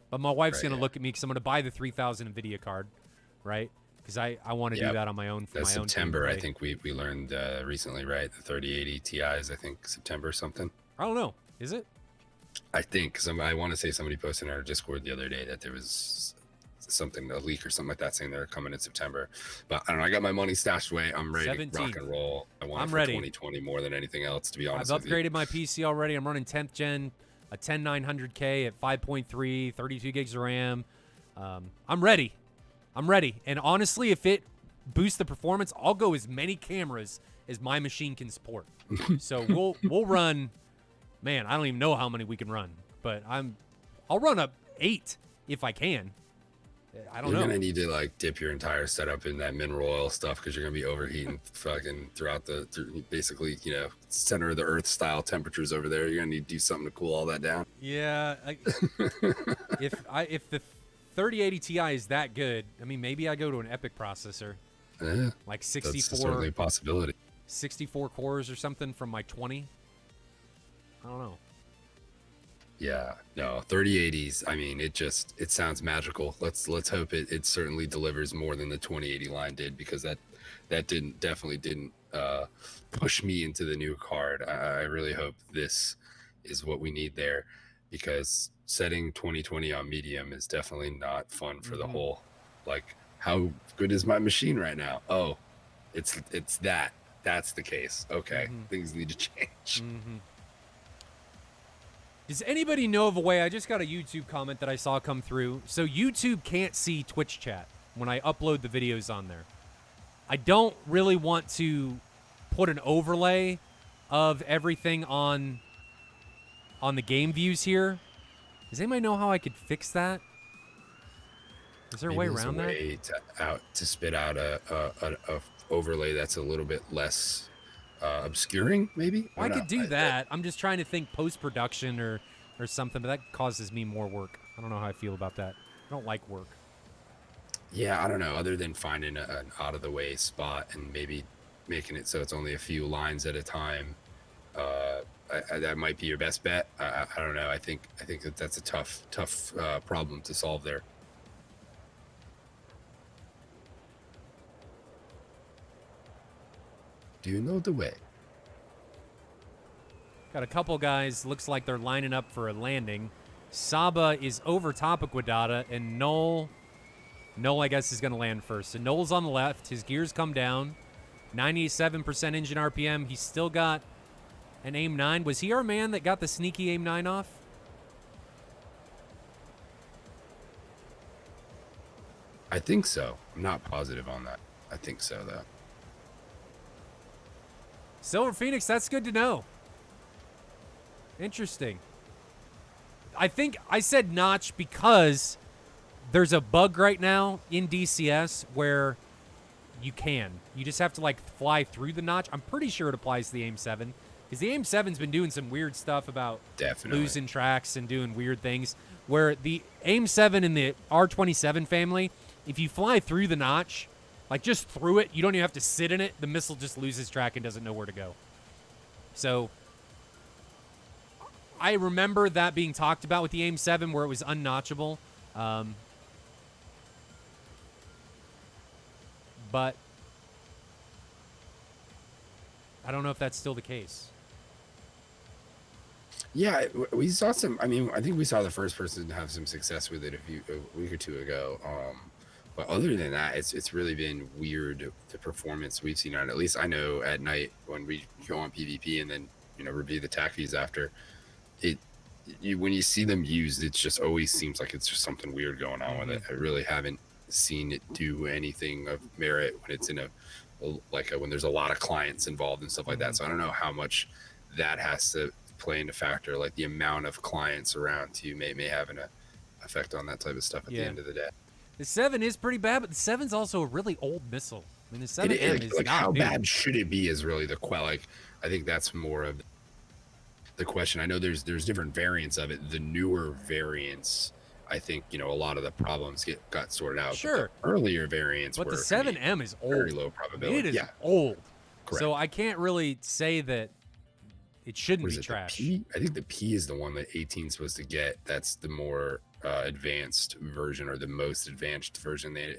But my wife's gonna look at me because I'm gonna buy the 3000 Nvidia card, right? Because I want to do that on my own. For That's my own September. I gameplay. think we learned recently, right? The 3080 Ti's. I think September or something. I don't know. Is it? I think because I want to say somebody posted in our Discord the other day that there was something, a leak or something like that, saying they're coming in September. But I don't know. I got my money stashed away. I'm ready 17th. to rock and roll. I want I'm it for ready. 2020 more than anything else, to be honest. I've upgraded my PC already. I'm running 10th gen, a 10900K at 5.3, 32 gigs of RAM. I'm ready. I'm ready. And honestly, if it boosts the performance, I'll go as many cameras as my machine can support. So we'll run. Man, I don't even know how many we can run, but I'll run up 8 if I can. I don't know. You're gonna need to like dip your entire setup in that mineral oil stuff because you're gonna be overheating fucking throughout basically, center of the earth style temperatures over there. You're gonna need to do something to cool all that down. Yeah. If the 3080 Ti is that good, I mean, maybe I go to an Epic processor, Yeah, like that's certainly a possibility. 64 cores or something from my 20. I don't know. Yeah, no, 3080s. I mean, it sounds magical. Let's hope it certainly delivers more than the 2080 line did, because that definitely didn't push me into the new card. I really hope this is what we need there, because setting 2020 on medium is definitely not fun for the whole. Like, how good is my machine right now? Oh, it's that's the case. Okay, things need to change. Does anybody know of a way? I just got a YouTube comment that I saw come through. So YouTube can't see Twitch chat when I upload the videos on there. I don't really want to put an overlay of everything on the game views here. Does anybody know how I could fix that? Is there a way around that? Way to spit out a overlay that's a little bit less obscuring, maybe. I could do that. I'm just trying to think post-production or something, but that causes me more work. I don't know how I feel about that. I don't like work. Yeah, I don't know. Other than finding an out-of-the-way spot and maybe making it so it's only a few lines at a time, that might be your best bet. I don't know. I think that's a tough problem to solve there. Do you know the way? Got a couple guys, looks like they're lining up for a landing. Saba is over top of Guadada, and Noel, I guess, is going to land first. So Noel's on the left. His gears come down. 97% engine RPM. He's still got an AIM-9. Was he our man that got the sneaky AIM-9 off? I think so. I'm not positive on that. I think so, though. Silver Phoenix, that's good to know. Interesting. I think I said notch because there's a bug right now in DCS where you just have to like fly through the notch. I'm pretty sure it applies to the AIM-7, because the AIM-7's been doing some weird stuff about losing tracks and doing weird things, where the AIM-7 and the R27 family, if you fly through the notch, like just through it, you don't even have to sit in it, the missile just loses track and doesn't know where to go. So I remember that being talked about with the AIM-7 where it was unnotchable. But I don't know if that's still the case. Yeah, we saw some. I mean, I think we saw the first person to have some success with it a week or two ago. But other than that, it's really been weird, the performance we've seen on it. At least I know at night when we go on PvP and then review the TAC feeds after it. When you see them used, it just always seems like it's just something weird going on with it. I really haven't seen it do anything of merit when it's in when there's a lot of clients involved and stuff like that. So I don't know how much that has to play into factor, like the amount of clients around you may have an effect on that type of stuff at the end of the day. The 7 is pretty bad, but the 7's also a really old missile. I mean, the 7M is like not how new. bad should it be is really the like I think that's more of the question. I know there's different variants of it. The newer variants, I think, a lot of the problems got sorted out. Sure. But the earlier variants but were the 7M is old. very low I probability. mean, it is yeah, old. correct. So I can't really say that it shouldn't be the trash. P? I think the P is the one that 18 is supposed to get. That's the more advanced version, or the most advanced version they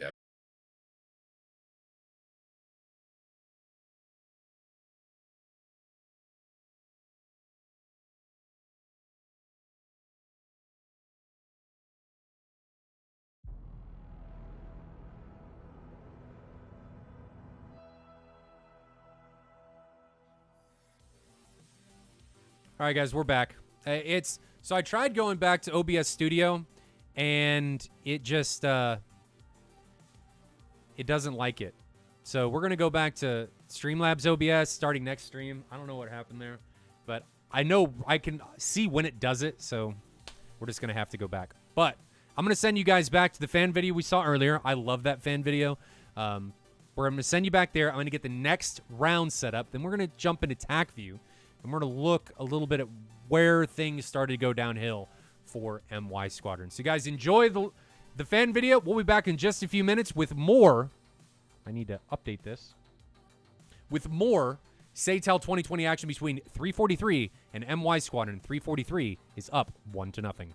All right, guys, we're back. So I tried going back to OBS Studio, and it just it doesn't like it. So we're gonna go back to Streamlabs OBS starting next stream. I don't know what happened there, but I know I can see when it does it. So we're just gonna have to go back. But I'm gonna send you guys back to the fan video we saw earlier. I love that fan video. We're gonna send you back there. I'm gonna get the next round set up. Then we're gonna jump into TAC view. And we're going to look a little bit at where things started to go downhill for MY Squadron. So, guys, enjoy the fan video. We'll be back in just a few minutes with more. I need to update this. With more SATAL 2020 action between 343 and MY Squadron. 343 is up 1-0.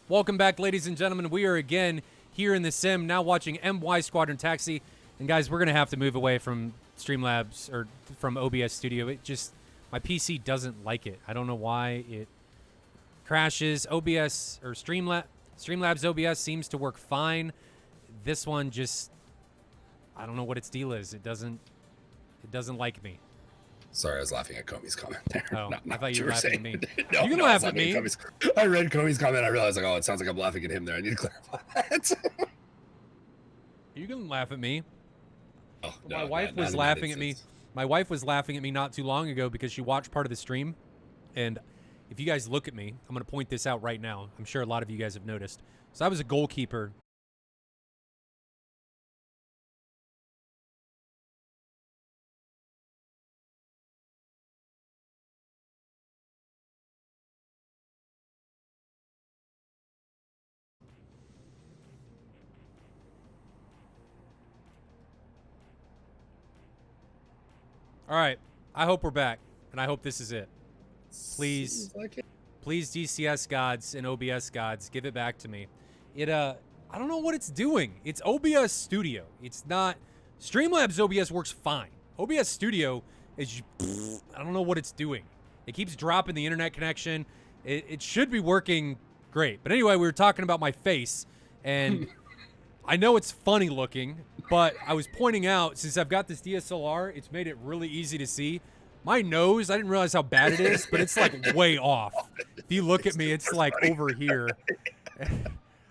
Welcome back, ladies and gentlemen. We are again here in the sim, now watching MY Squadron Taxi. And guys, we're going to have to move away from Streamlabs or from OBS Studio. It just, my PC doesn't like it. I don't know why it crashes. OBS or Streamlabs OBS seems to work fine. This one just, I don't know what its deal is. It doesn't like me. Sorry, I was laughing at Comey's comment there. Oh, not I thought you what were laughing at me. No, you can no, laugh at me. I read Comey's comment. I realized, like, oh, it sounds like I'm laughing at him there. I need to clarify that. You can laugh at me. Oh, My wife was laughing at me. My wife was laughing at me not too long ago because she watched part of the stream. And if you guys look at me, I'm going to point this out right now. I'm sure a lot of you guys have noticed. So I was a goalkeeper. All right. I hope we're back, and I hope this is it. Please, Seems like it. please, DCS gods and OBS gods, give it back to me. I don't know what it's doing. It's OBS Studio. It's not. Streamlabs OBS works fine. OBS Studio is. I don't know what it's doing. It keeps dropping the internet connection. It should be working great. But anyway, we were talking about my face, and I know it's funny looking, but I was pointing out, since I've got this DSLR, it's made it really easy to see. My nose, I didn't realize how bad it is, but it's like way off. If you look at me, it's like over here.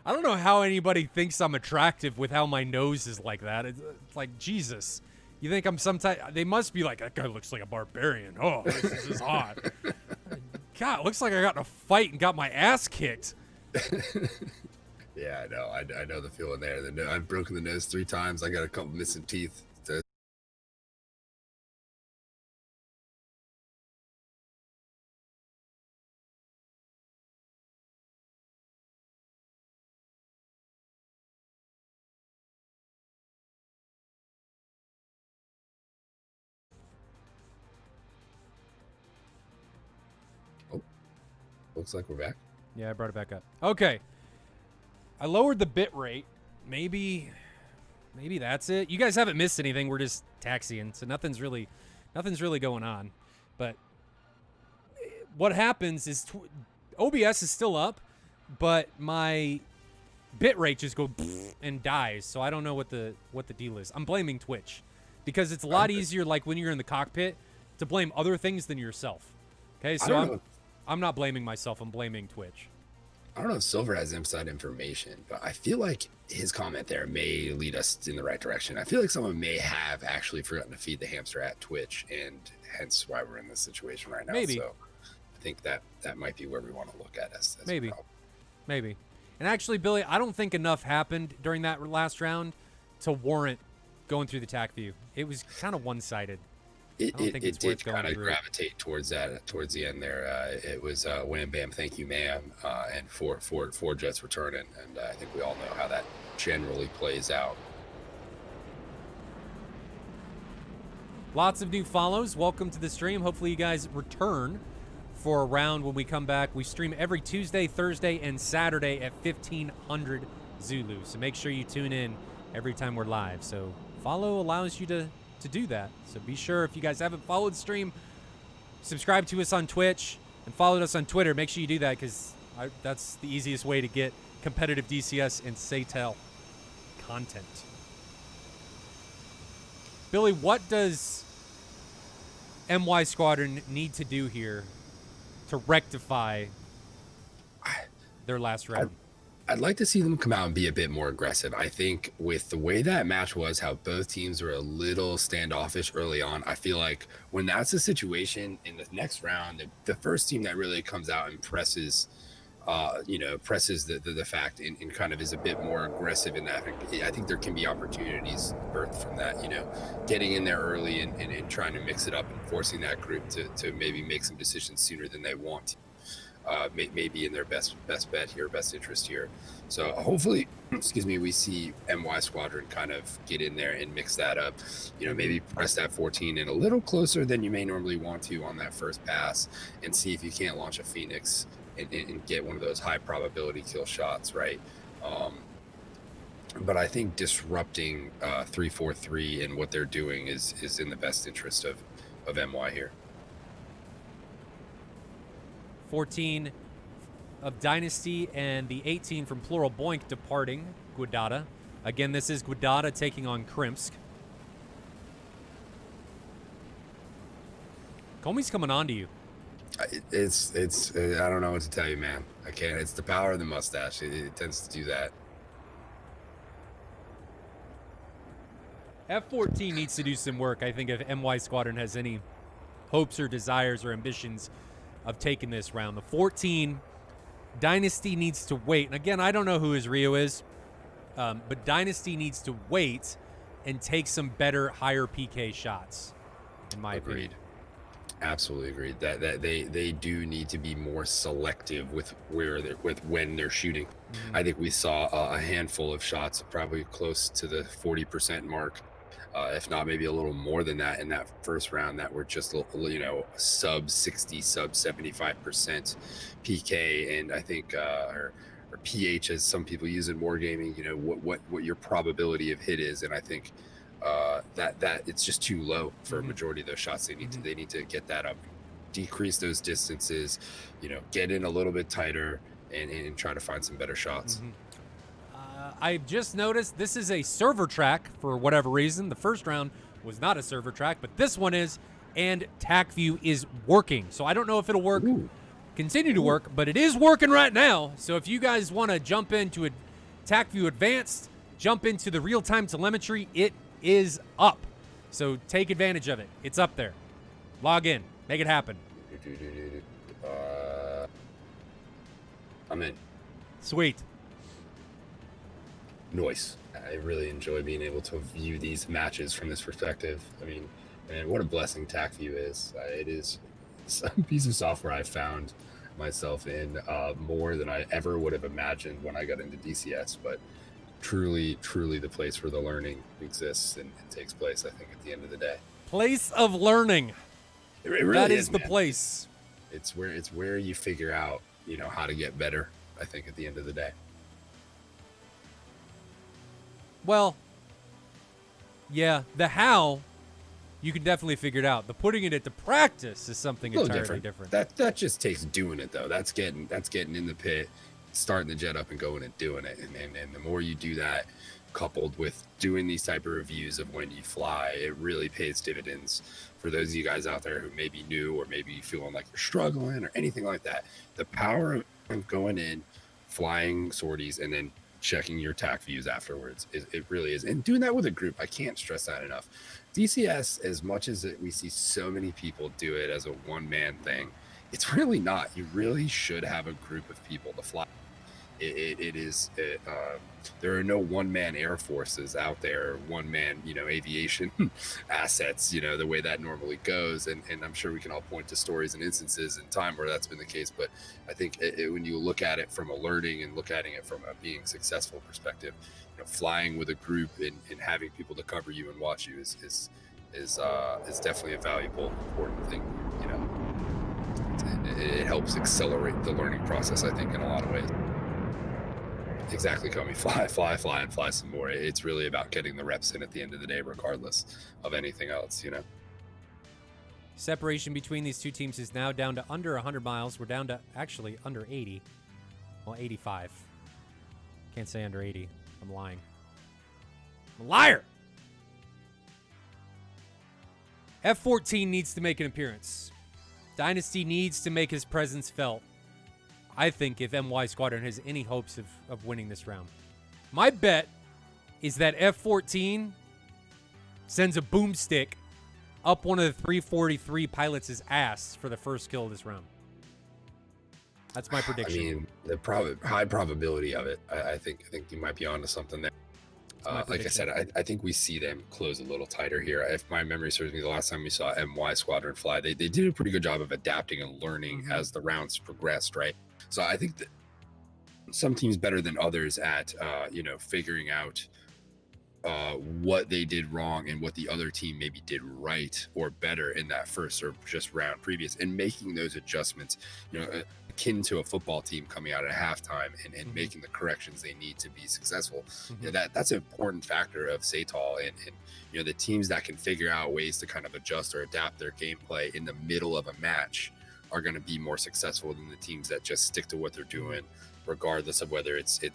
I don't know how anybody thinks I'm attractive with how my nose is like that. It's like, Jesus. You think I'm some type... They must be like, that guy looks like a barbarian. Oh, this is hot. God, it looks like I got in a fight and got my ass kicked. Yeah, I know. I know the feeling there. I've broken the nose 3 times. I got a couple missing teeth. Oh, looks like we're back. Yeah, I brought it back up. Okay. I lowered the bit rate. Maybe that's it. You guys haven't missed anything. We're just taxiing, so nothing's really going on. But what happens is OBS is still up, but my bit rate just goes and dies. So I don't know what the deal is. I'm blaming Twitch because it's a lot easier, like when you're in the cockpit, to blame other things than yourself. Okay, so I'm not blaming myself. I'm blaming Twitch. I don't know if Silver has inside information, but I feel like his comment there may lead us in the right direction. I feel like someone may have actually forgotten to feed the hamster at Twitch, and hence why we're in this situation right now. Maybe. So I think that might be where we want to look at as maybe. a problem. Maybe. And actually, Billy, I don't think enough happened during that last round to warrant going through the TAC view. It was kind of one-sided. It did kind of gravitate towards that towards the end there. It was wham bam, thank you, ma'am, and four jets returning, and I think we all know how that generally plays out. Lots of new follows. Welcome to the stream. Hopefully you guys return for a round when we come back. We stream every Tuesday, Thursday, and Saturday at 1500 Zulu. So make sure you tune in every time we're live. So follow allows you to do that. So be sure, if you guys haven't followed the stream, subscribe to us on Twitch and follow us on Twitter. Make sure you do that because that's the easiest way to get competitive DCS and SATAL content. Billy, what does MY Squadron need to do here to rectify their last round? I'd like to see them come out and be a bit more aggressive. I think with the way that match was, how both teams were a little standoffish early on, I feel like when that's the situation in the next round, the first team that really comes out and presses the fact and kind of is a bit more aggressive in that, I think there can be opportunities birthed from that, getting in there early and trying to mix it up and forcing that group to maybe make some decisions sooner than they want to. Maybe in their best bet here, best interest here. So hopefully, we see MY Squadron kind of get in there and mix that up. Maybe press that 14 in a little closer than you may normally want to on that first pass, and see if you can't launch a Phoenix and get one of those high probability kill shots, right? But I think disrupting 343 and what they're doing is in the best interest of MY here. 14 of Dynasty and the 18 from Plural Boink departing Guadada. Again, this is Guadada taking on Krimsk. Comey's coming on to you. It's I don't know what to tell you, man. I can't. It's the power of the mustache. It tends to do that. F-14 needs to do some work, I think, if MY Squadron has any hopes or desires or ambitions of taking this round. The 14, Dynasty needs to wait. And again, I don't know who his Rio is, but Dynasty needs to wait and take some better, higher PK shots, in my opinion. Absolutely agreed. That they do need to be more selective with when they're shooting. Mm-hmm. I think we saw a handful of shots, probably close to the 40% mark, if not maybe a little more than that in that first round, that were just, sub 60, sub 75% PK, and I think or pH, as some people use in wargaming, what your probability of hit is, and I think that it's just too low for a majority of those shots. They need to get that up, decrease those distances, get in a little bit tighter, and try to find some better shots. I've just noticed this is a server track for whatever reason. The first round was not a server track, but this one is, and TAC-View is working. So I don't know if it'll work, continue to work, but it is working right now. So if you guys want to jump into a TAC-View Advanced, jump into the real-time telemetry, it is up. So take advantage of it. It's up there. Log in. Make it happen. I'm in. Sweet. Nice. I really enjoy being able to view these matches from this perspective. I mean, man, what a blessing TAC-View is. It is some piece of software I found myself in more than I ever would have imagined when I got into DCS, but truly the place where the learning exists and takes place, I think, at the end of the day. Place of learning. It really that is the man. place. It's where you figure out, how to get better, I think, at the end of the day. Well, yeah, the how, you can definitely figure it out. The putting it into practice is something entirely different. That just takes doing it, though. That's getting in the pit, starting the jet up and going and doing it. And the more you do that, coupled with doing these type of reviews of when you fly, it really pays dividends for those of you guys out there who may be new or maybe feeling like you're struggling or anything like that. The power of going in, flying sorties, and then checking your TAC views afterwards, it really is. And doing that with a group, I can't stress that enough. DCS, as much as we see so many people do it as a one-man thing, it's really not. You really should have a group of people to fly. There are no one-man air forces out there, one-man, aviation assets, the way that normally goes. And I'm sure we can all point to stories and instances in time where that's been the case. But I think when you look at it from a learning and look at it from a being successful perspective, flying with a group and having people to cover you and watch you is definitely a valuable, important thing. It helps accelerate the learning process, I think, in a lot of ways. Exactly, Comey. Fly, and fly some more. It's really about getting the reps in at the end of the day, regardless of anything else, Separation between these two teams is now down to under 100 miles. We're down to actually under 80. Well, 85. Can't say under 80. I'm lying. I'm a liar! F-14 needs to make an appearance. Dynasty needs to make his presence felt. I think if MY Squadron has any hopes of winning this round. My bet is that F-14 sends a boomstick up one of the 343 pilots' ass for the first kill of this round. That's my prediction. I mean, the high probability of it. I think you might be onto something there. Like I said, I think we see them close a little tighter here. If my memory serves me, the last time we saw MY Squadron fly, they did a pretty good job of adapting and learning as the rounds progressed, right? So I think that some teams better than others at, figuring out what they did wrong and what the other team maybe did right or better in that first or just round previous, and making those adjustments, akin to a football team coming out at halftime and making the corrections they need to be successful. That's an important factor of SATAL, and the teams that can figure out ways to kind of adjust or adapt their gameplay in the middle of a match are going to be more successful than the teams that just stick to what they're doing, regardless of whether it's if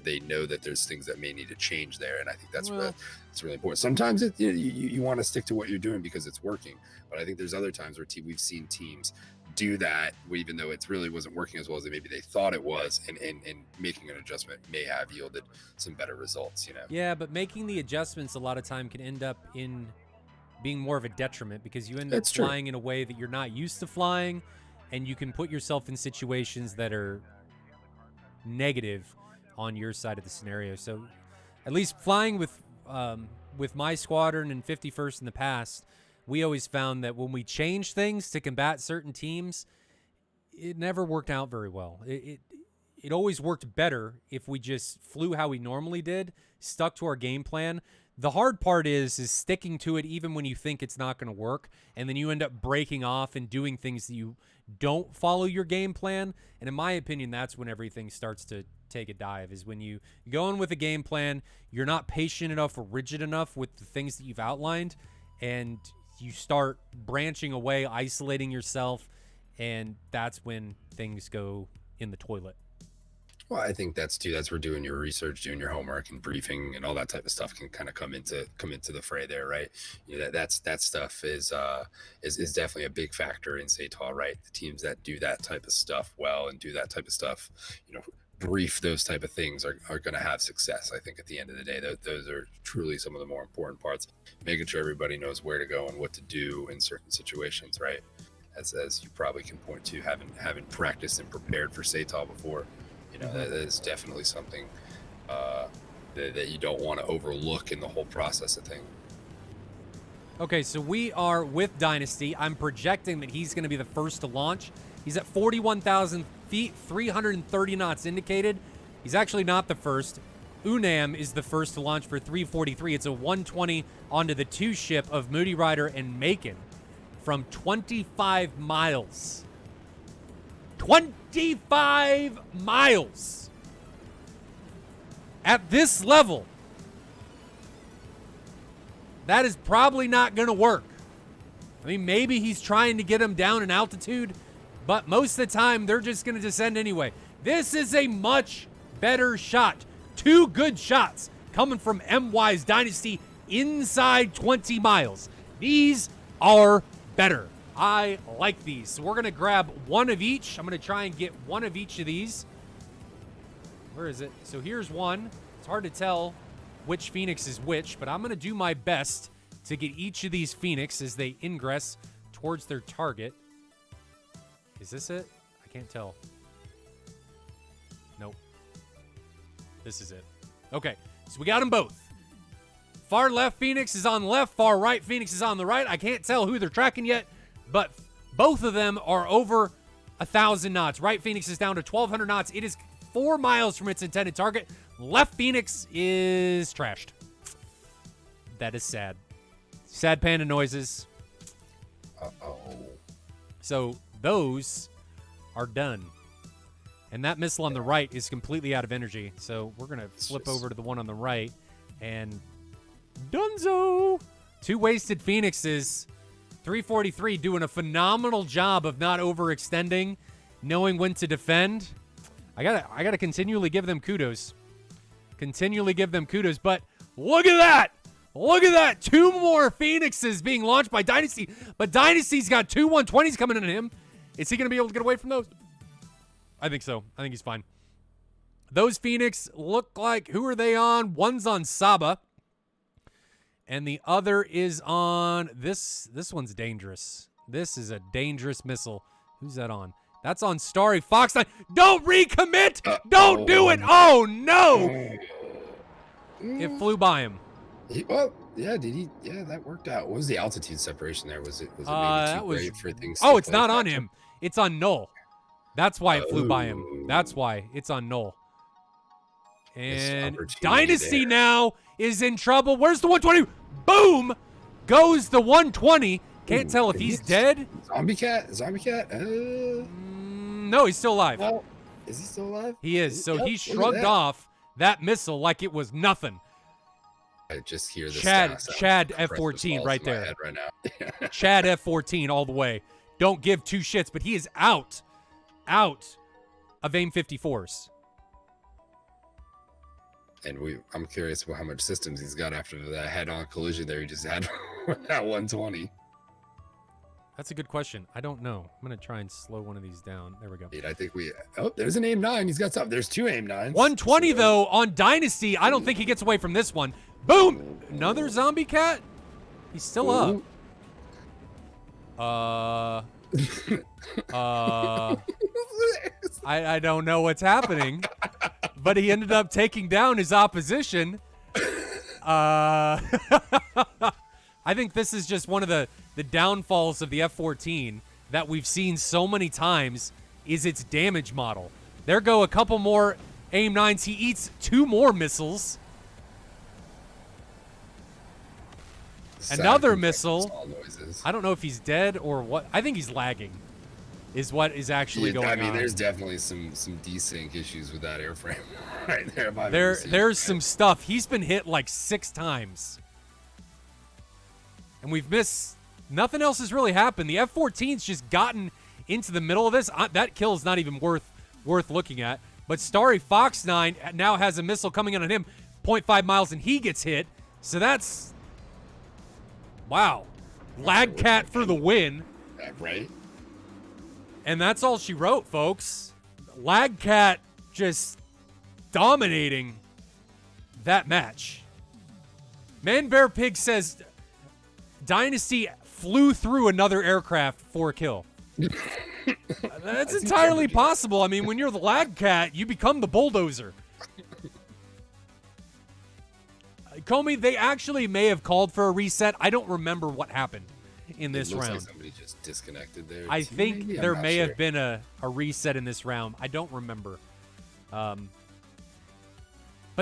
they know that there's things that may need to change there. And I think that's really important. Sometimes you want to stick to what you're doing because it's working, but I think there's other times where we've seen teams do that even though it really wasn't working as well as maybe they thought it was, and making an adjustment may have yielded some better results. Yeah, but making the adjustments a lot of time can end up in being more of a detriment, because you end up flying in a way that you're not used to flying, and you can put yourself in situations that are negative on your side of the scenario. So at least flying with my squadron and 51st in the past, we always found that when we changed things to combat certain teams, it never worked out very well. It always worked better if we just flew how we normally did, stuck to our game plan, The hard part is sticking to it even when you think it's not going to work, and then you end up breaking off and doing things that you don't follow your game plan. And in my opinion, that's when everything starts to take a dive, is when you go in with a game plan, you're not patient enough or rigid enough with the things that you've outlined, and you start branching away, isolating yourself, and that's when things go in the toilet. Well, I think that's where doing your research, doing your homework, and briefing and all that type of stuff can kind of come into the fray there, right? You know, that stuff is definitely a big factor in SATAL, right? The teams that do that type of stuff well and do that type of stuff, you know, brief those type of things are going to have success. I think at the end of the day, those are truly some of the more important parts. Making sure everybody knows where to go and what to do in certain situations, right? As you probably can point to, having practiced and prepared for SATAL before. You know, that is definitely something that you don't want to overlook in the whole process of things. Okay, so we are with Dynasty. I'm projecting that he's going to be the first to launch. He's at 41,000 feet, 330 knots indicated. He's actually not the first. Unam is the first to launch for 343. It's a 120 onto the 2 ship of Moody Rider and Macon from 25 miles. 25 miles. At this level, that is probably not going to work. I mean, maybe he's trying to get him down in altitude, but most of the time, they're just going to descend anyway. This is a much better shot. 2 good shots coming from MY's Dynasty inside 20 miles. These are better. I like these. So we're going to grab one of each. I'm going to try and get one of each of these. Where is it? So here's one. It's hard to tell which Phoenix is which, but I'm going to do my best to get each of these Phoenix as they ingress towards their target. Is this it? I can't tell. Nope. This is it. Okay, so we got them both. Far left Phoenix is on the left. Far right Phoenix is on the right. I can't tell who they're tracking yet, but both of them are over 1,000 knots. Right Phoenix is down to 1,200 knots. It is 4 miles from its intended target. Left Phoenix is trashed. That is sad. Sad panda noises. Uh-oh. So those are done. And that missile on the right is completely out of energy. So we're going to flip over to the one on the right. And dunzo! 2 wasted Phoenixes. 343 doing a phenomenal job of not overextending, knowing when to defend. I gotta continually give them kudos. Continually give them kudos. But look at that! Look at that! 2 more Phoenixes being launched by Dynasty. But Dynasty's got 2 120s coming in on him. Is he going to be able to get away from those? I think so. I think he's fine. Those Phoenix look like, who are they on? One's on Saba. And the other is on, this one's dangerous. This is a dangerous missile. Who's that on? That's on Starry Fox 9. Don't recommit! Don't do it! Oh, no! It flew by him. Well, yeah, did he? Yeah, that worked out. What was the altitude separation there? Was it maybe too great for things? Oh, it's not on him. It's on Null. That's why it flew by him. That's why it's on Null. And Dynasty now is in trouble. Where's the 120? Boom! Goes the 120. Can't tell if he's dead. Zombie cat? No, he's still alive. Well, is he still alive? He is. So he shrugged off that missile like it was nothing. I just hear the Chad F-14 right there. Right now. Chad F-14 all the way. Don't give 2 shits, but he is out of AIM 54s. And I'm curious how much systems he's got after that head-on collision there he just had with that 120. That's a good question. I don't know. I'm going to try and slow one of these down. There we go. Dude, I think there's an AIM 9. He's got something. There's 2 AIM 9s. 120, though, on Dynasty. I don't think he gets away from this one. Boom! Another zombie cat? He's still up. I don't know what's happening, but he ended up taking down his opposition. I think this is just one of the downfalls of the F-14 that we've seen so many times is its damage model. There go a couple more AIM 9s. He eats 2 more missiles. Another missile. Small noises. I don't know if he's dead or what. I think he's lagging. Is what is actually going on. I mean, there's definitely some desync issues with that airframe right there. There's some stuff. He's been hit like 6 times, and we've missed. Nothing else has really happened. The F-14's just gotten into the middle of this. That kill is not even worth looking at. But Starry Fox 9 now has a missile coming in on him, 0.5 miles, and he gets hit. So that's wow. Lag Cat for the win. Right. And that's all she wrote, folks. Lag Cat just dominating that match. Man Bear Pig says Dynasty flew through another aircraft for a kill. That's entirely possible. I mean, when you're the Lag Cat, you become the bulldozer. Comey, they actually may have called for a reset. I don't remember what happened in this round. Like somebody just disconnected there. I think there may have been a reset in this round. I don't remember. But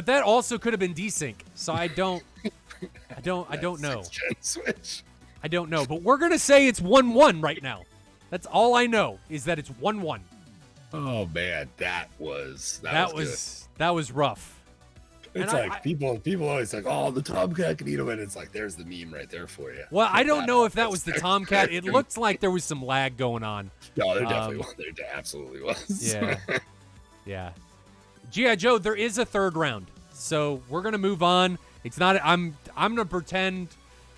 that also could have been desync. So I don't know. Switch. I don't know. But we're gonna say it's 1-1 right now. That's all I know is that it's 1-1. Oh man, that was rough. It's and like people always like, oh, the Tomcat can eat him, and it's like there's the meme right there for you. Well, I don't know if that was the Tomcat. It looked like there was some lag going on. No, there definitely was. There absolutely was. Yeah. G.I. Joe, there is a third round, so we're gonna move on. It's not. I'm gonna pretend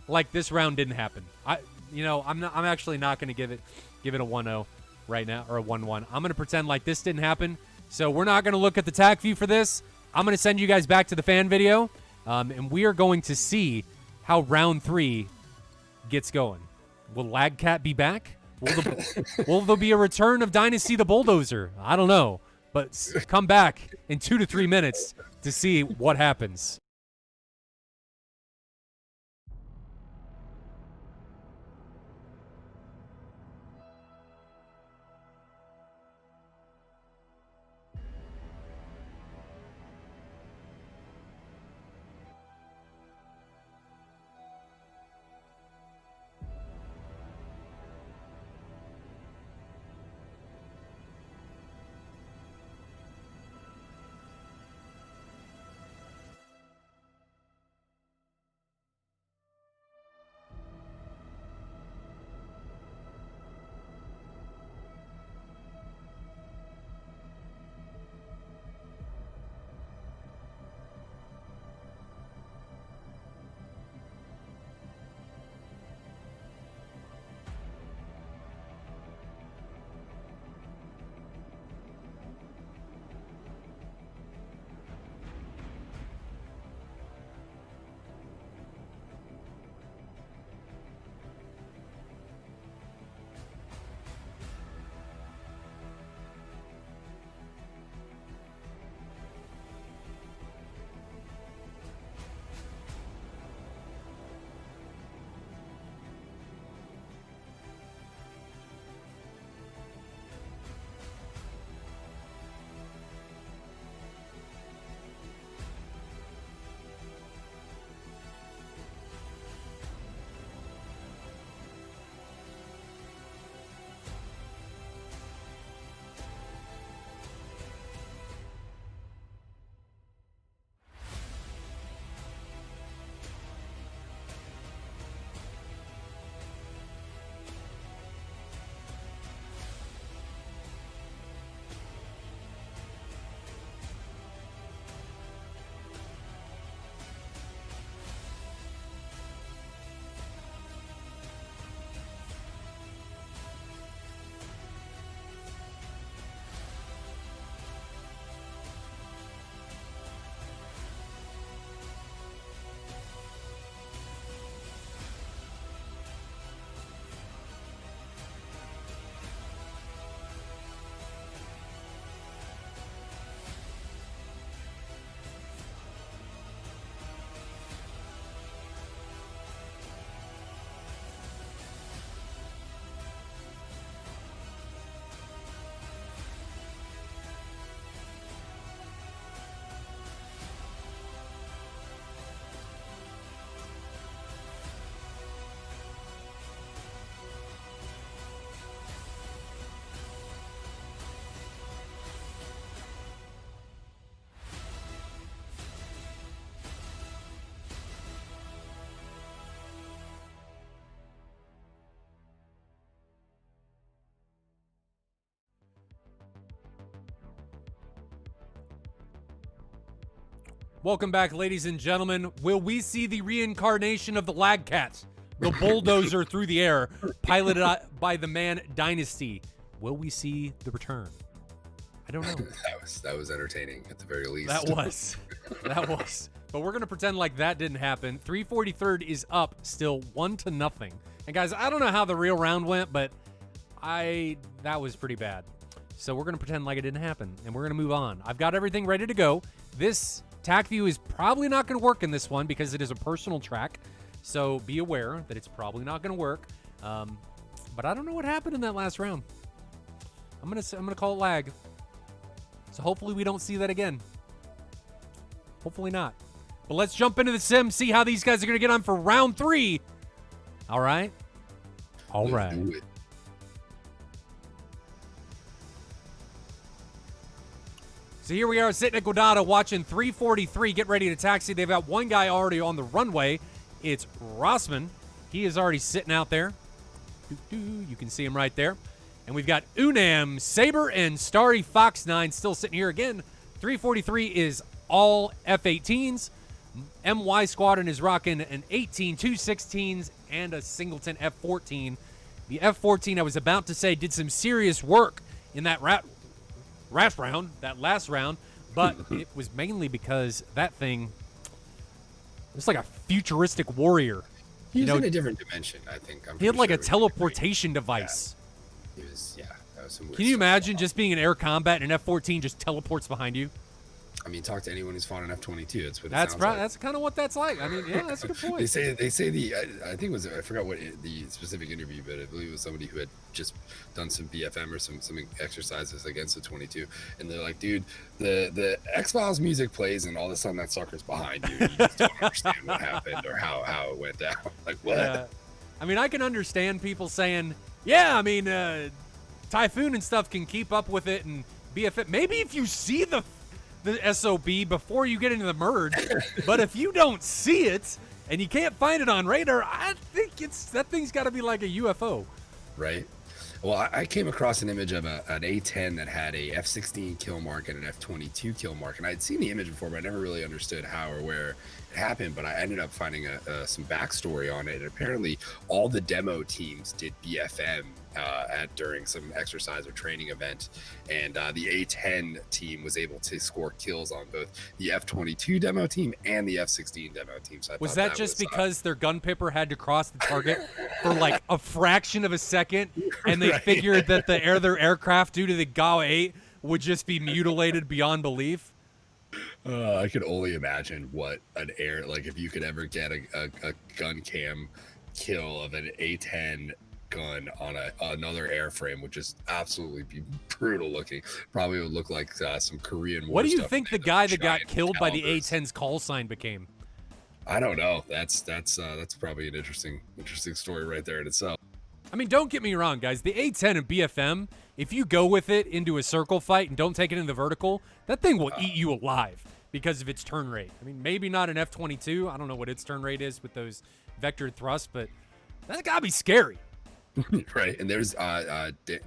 like this round didn't happen. I'm actually not gonna give it a 1-0 right now or a 1-1. I'm gonna pretend like this didn't happen. So we're not gonna look at the TAC view for this. I'm going to send you guys back to the fan video, and we are going to see how round 3 gets going. Will Lag Cat be back? Will there be a return of Dynasty the Bulldozer? I don't know, but come back in 2 to 3 minutes to see what happens. Welcome back, ladies and gentlemen. Will we see the reincarnation of the lag cat, the bulldozer through the air, piloted by the man Dynasty? Will we see the return? I don't know. that was entertaining at the very least. That was. But we're gonna pretend like that didn't happen. 343rd is up still 1-0. And guys, I don't know how the real round went, but that was pretty bad. So we're gonna pretend like it didn't happen, and we're gonna move on. I've got everything ready to go. This tack view is probably not gonna work in this one because it is a personal track. So be aware that it's probably not gonna work. But I don't know what happened in that last round. I'm gonna call it lag. So hopefully we don't see that again. Hopefully not. But let's jump into the sim, see how these guys are going to get on for round 3. All right? All right. Do it. So here we are sitting at Guadada watching 343 get ready to taxi. They've got one guy already on the runway. It's Rossman. He is already sitting out there. You can see him right there. And we've got Unam, Saber, and Starry Fox 9 still sitting here again. 343 is all F-18s. MY Squadron is rocking an 18, 2 16s, and a singleton F-14. The F-14, I was about to say, did some serious work in that last round, but it was mainly because that thing was like a futuristic warrior. He was in a different dimension, I think. He had like a teleportation device. Yeah. That was some weird Can you stuff. imagine just being in air combat and an F-14 just teleports behind you? I mean, talk to anyone who's fought an F-22. That's what That's it sounds like. That's kind of what that's like. I mean, yeah, that's a good point. They say I think it was, I forgot what the specific interview, but I believe it was somebody who had just done some BFM or some exercises against the 22, and they're like, dude, the X-Files music plays, and all of a sudden that sucker's behind you. And you just don't understand what happened or how it went down. Like what? Yeah. I mean, I can understand people saying, yeah, I mean, Typhoon and stuff can keep up with it and BFM. Maybe if you see the SOB before you get into the merge, but if you don't see it and you can't find it on radar, I think that thing's got to be like a UFO. Right. Well, I came across an image of an A-10 that had a F-16 kill mark and an F-22 kill mark, and I'd seen the image before, but I never really understood how or where it happened. But I ended up finding some backstory on it. And apparently, all the demo teams did BFM during some exercise or training event, and the A-10 team was able to score kills on both the F-22 demo team and the F-16 demo team. So was that just because their gun pipper had to cross the target for like a fraction of a second, and they figured that their aircraft, due to the GAU-8, would just be mutilated beyond belief? I could only imagine what if you could ever get a gun cam kill of an A-10 gun on another airframe would just absolutely be brutal looking. Probably would look like some Korean War. What do you stuff think the guy that got killed by the calibers. A-10's call sign became? I don't know. That's probably an interesting story right there in itself. I mean, don't get me wrong, guys. The A-10 and BFM, if you go with it into a circle fight and don't take it in the vertical, that thing will eat you alive because of its turn rate. I mean, maybe not an F-22. I don't know what its turn rate is with those vector thrusts, but that gotta be scary. Right. And there's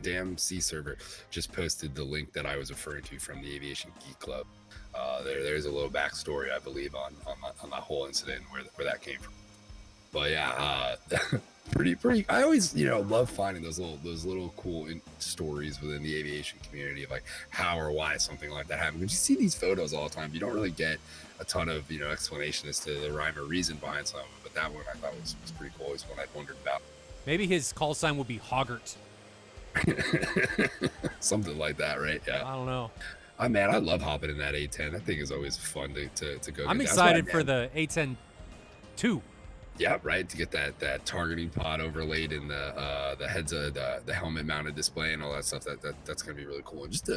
damn C server just posted the link that I was referring to from the Aviation Geek Club. There's a little backstory, I believe, on that whole incident where that came from. But yeah, pretty. I always love finding those little cool stories within the aviation community of like how or why something like that happened. Because you see these photos all the time, you don't really get a ton of explanation as to the rhyme or reason behind some of it. But that one I thought was pretty cool. Always one I'd wondered about. Maybe his call sign would be Hoggart. Something like that, right? Yeah. I don't know. I love hopping in that A-10. That thing is always fun to go. I'm excited for the A-10 2. Yeah, right. To get that targeting pod overlaid in the heads of the helmet mounted display and all that stuff. That's gonna be really cool. And just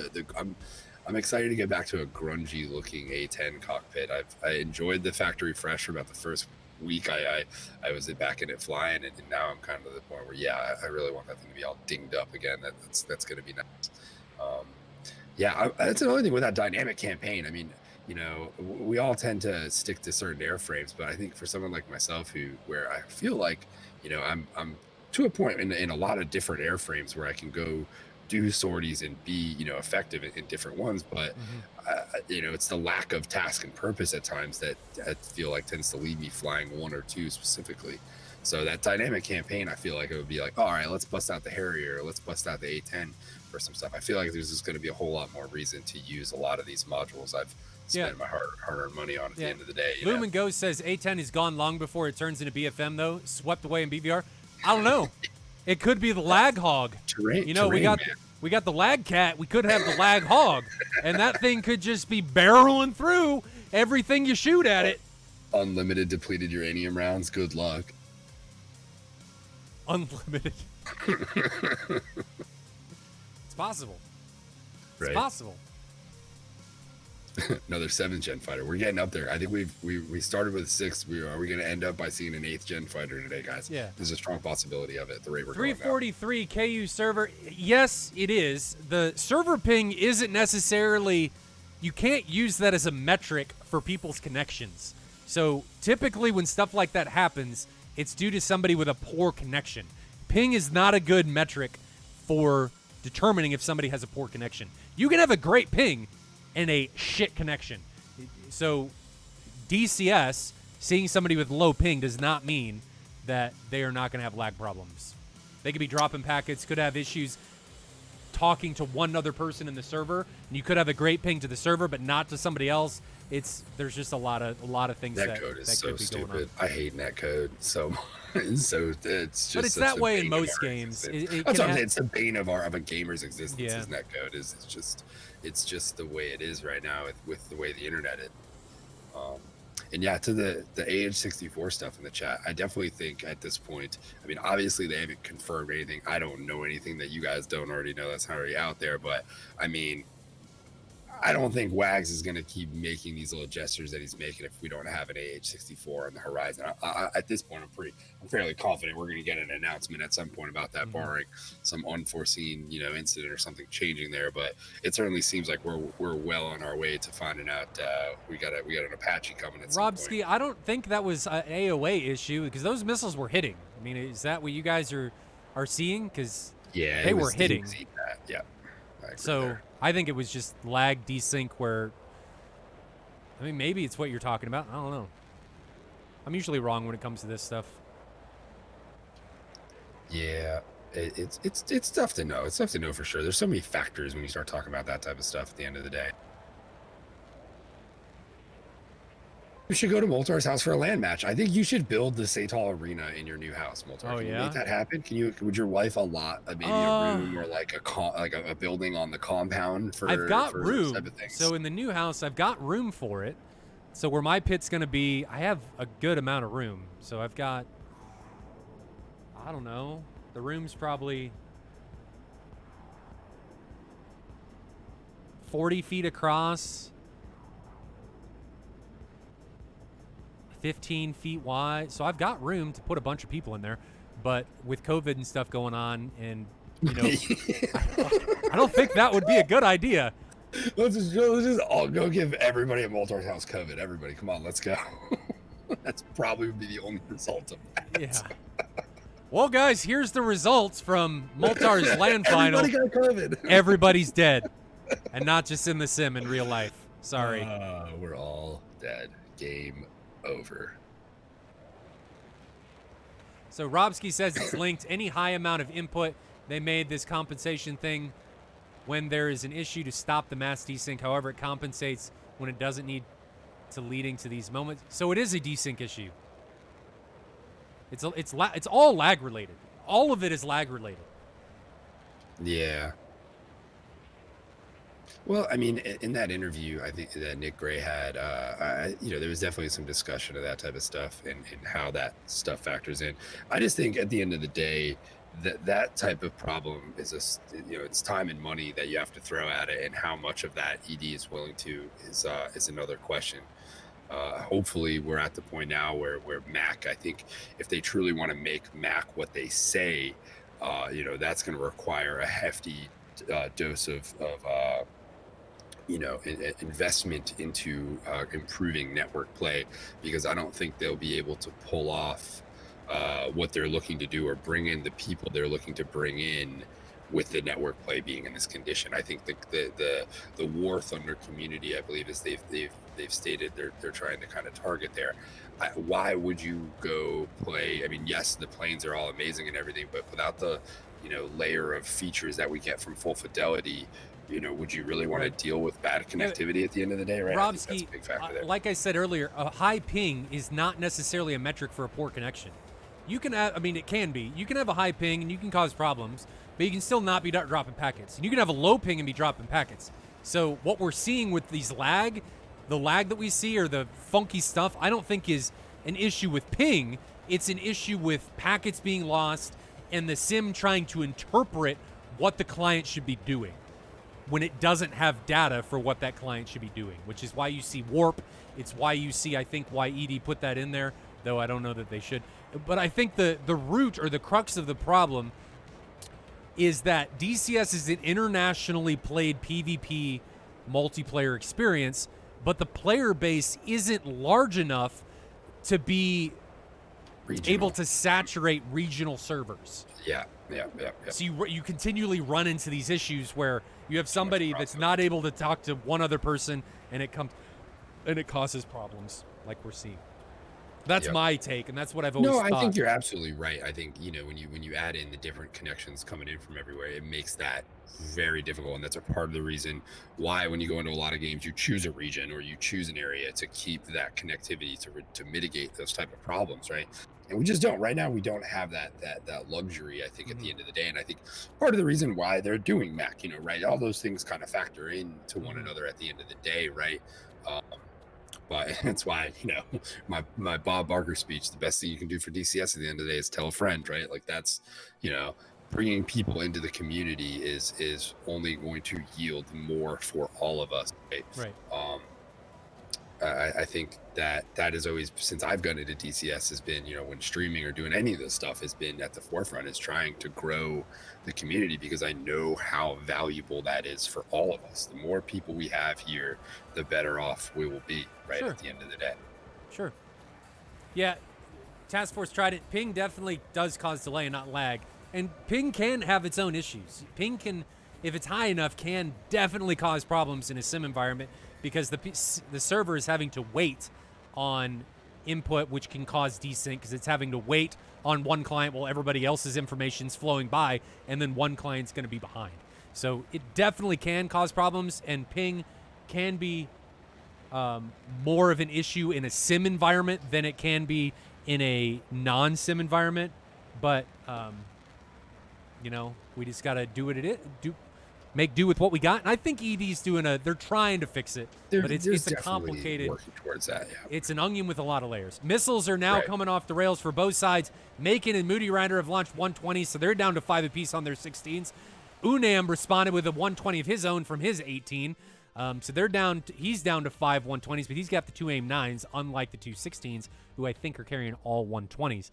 I'm excited to get back to a grungy looking A-10 cockpit. I enjoyed the factory fresh for about the first week I was back in it flying, and now I'm kind of at the point where I really want that thing to be all dinged up again. That's gonna be nice. That's another thing with that dynamic campaign. I mean, we all tend to stick to certain airframes, but I think for someone like myself where I feel like I'm to a point in a lot of different airframes where I can go do sorties and be, effective in different ones. But, it's the lack of task and purpose at times that I feel like tends to leave me flying one or two specifically. So that dynamic campaign, I feel like it would be like, all right, let's bust out the Harrier, let's bust out the A10 for some stuff. I feel like there's just going to be a whole lot more reason to use a lot of these modules I've spent my hard-earned money on at the end of the day. Lumen Ghost says A10 is gone long before it turns into BFM, though. Swept away in BVR. I don't know. It could be the lag hog. Terrain, we got the lag cat. We could have the lag hog, and that thing could just be barreling through everything you shoot at it. Unlimited depleted uranium rounds. Good luck. Unlimited. It's possible. It's possible. Another 7th gen fighter. We're getting up there. I think we started with 6. Are we going to end up by seeing an 8th gen fighter today, guys? Yeah. There's a strong possibility of it. The rate we're 343 KU server. Yes, it is. The server ping isn't necessarily. You can't use that as a metric for people's connections. So typically, when stuff like that happens, it's due to somebody with a poor connection. Ping is not a good metric for determining if somebody has a poor connection. You can have a great ping and a shit connection. So DCS, seeing somebody with low ping does not mean that they are not going to have lag problems. They could be dropping packets, could have issues talking to one other person in the server, and you could have a great ping to the server but not to somebody else. There's just a lot of things that code is that so could be stupid. going on. I hate netcode so much. So it's just. But it's that way in most games. That's what I'm saying. It's the bane of a gamer's existence. Is netcode. It's just the way it is right now with the way the internet is. And yeah, to the AH64 stuff in the chat, I definitely think at this point, I mean, obviously they haven't confirmed anything. I don't know anything that you guys don't already know that's already out there. But I mean, I don't think Wags is going to keep making these little gestures that he's making if we don't have an AH64 on the horizon. At this point, I'm fairly confident we're going to get an announcement at some point about that, barring some unforeseen, incident or something changing there. But it certainly seems like we're well on our way to finding out. We got an Apache coming at some point. Robski, I don't think that was an AOA issue because those missiles were hitting. I mean, is that what you guys are seeing? Because they were hitting. Yeah. So there. I think it was just lag desync where, I mean, maybe it's what you're talking about. I don't know. I'm usually wrong when it comes to this stuff. Yeah, it's tough to know. It's tough to know for sure. There's so many factors when you start talking about that type of stuff at the end of the day. You should go to Moltar's house for a LAN match. I think you should build the SATAL arena in your new house, Moltar. Can you make that happen? Would your wife allot maybe a room or like a building on the compound for? I've got room. Type of things? So in the new house, I've got room for it. So where my pit's going to be, I have a good amount of room. So I've got, I don't know, the room's probably 40 feet across, 15 feet wide. So I've got room to put a bunch of people in there. But with COVID and stuff going on, and, I don't think that would be a good idea. Let's just all go give everybody at Moltar's house COVID. Everybody, come on, let's go. That's probably would be the only result of that. Yeah. Well, guys, here's the results from Moltar's LAN final. Everybody got COVID. Everybody's dead. And not just in the sim, in real life. Sorry. We're all dead. Game over. So Robski says it's linked. Any high amount of input, they made this compensation thing when there is an issue to stop the mass desync. However, it compensates when it doesn't need to, leading to these moments. So it is a desync issue. It's all lag related. All of it is lag related. Yeah. Well, I mean, in that interview, I think that Nick Gray had, there was definitely some discussion of that type of stuff and how that stuff factors in. I just think at the end of the day, that type of problem is it's time and money that you have to throw at it, and how much of that ED is willing to is another question. Hopefully, we're at the point now where Mac, I think, if they truly want to make Mac what they say, that's going to require a hefty dose of investment into improving network play, because I don't think they'll be able to pull off what they're looking to do or bring in the people they're looking to bring in with the network play being in this condition. I think the War Thunder community, I believe, is they've stated they're trying to kind of target there. Why would you go play? I mean, yes, the planes are all amazing and everything, but without the layer of features that we get from Full Fidelity, would you really want to deal with bad connectivity at the end of the day, right? I think that's a big factor there. Like I said earlier, a high ping is not necessarily a metric for a poor connection. You can have, I mean, it can be. You can have a high ping and you can cause problems, but you can still not be dropping packets. And you can have a low ping and be dropping packets. So what we're seeing with these the lag that we see or the funky stuff, I don't think is an issue with ping. It's an issue with packets being lost and the sim trying to interpret what the client should be doing when it doesn't have data for what that client should be doing, which is why you see warp. It's why you see, I think, why ED put that in there, though I don't know that they should. But I think the root or the crux of the problem is that DCS is an internationally played PvP multiplayer experience, but the player base isn't large enough to be able to saturate regional servers. Yeah. So you continually run into these issues where you have somebody that's not able to talk to one other person, and it causes problems like we're seeing. That's my take, and that's what I've always thought. I think you're absolutely right. I think when you add in the different connections coming in from everywhere, it makes that very difficult, and that's a part of the reason why when you go into a lot of games, you choose a region or you choose an area to keep that connectivity to mitigate those type of problems, right? And we just don't. Right now, we don't have that luxury, I think, at the end of the day. And I think part of the reason why they're doing Mac, right? All those things kind of factor into one another at the end of the day, right? But that's why, my Bob Barker speech, the best thing you can do for DCS at the end of the day is tell a friend, right? Like that's, bringing people into the community is only going to yield more for all of us, right? I think that is always, since I've gotten into DCS, has been, when streaming or doing any of this stuff, has been at the forefront, is trying to grow the community, because I know how valuable that is for all of us. The more people we have here, the better off we will be, right? At the end of the day. Sure. Yeah. Task Force tried it. Ping definitely does cause delay and not lag. And ping can have its own issues. Ping can, if it's high enough, can definitely cause problems in a sim environment, because the server is having to wait on input, which can cause desync, because it's having to wait on one client while everybody else's information is flowing by, and then one client's going to be behind. So it definitely can cause problems, and ping can be more of an issue in a sim environment than it can be in a non-sim environment. But we just got to do what it is. Make do with what we got, and I think ED's they're trying to fix it, but it's a complicated. Working towards that, yeah. It's an onion with a lot of layers. Missiles are now coming off the rails for both sides. Macon and Moody Rider have launched 120s, so they're down to 5 apiece on their 16s. Unam responded with a 120 of his own from his 18, so they're down. He's down to 5 120s, but he's got the 2 AIM-9s, unlike the 2 16s, who I think are carrying all 120s.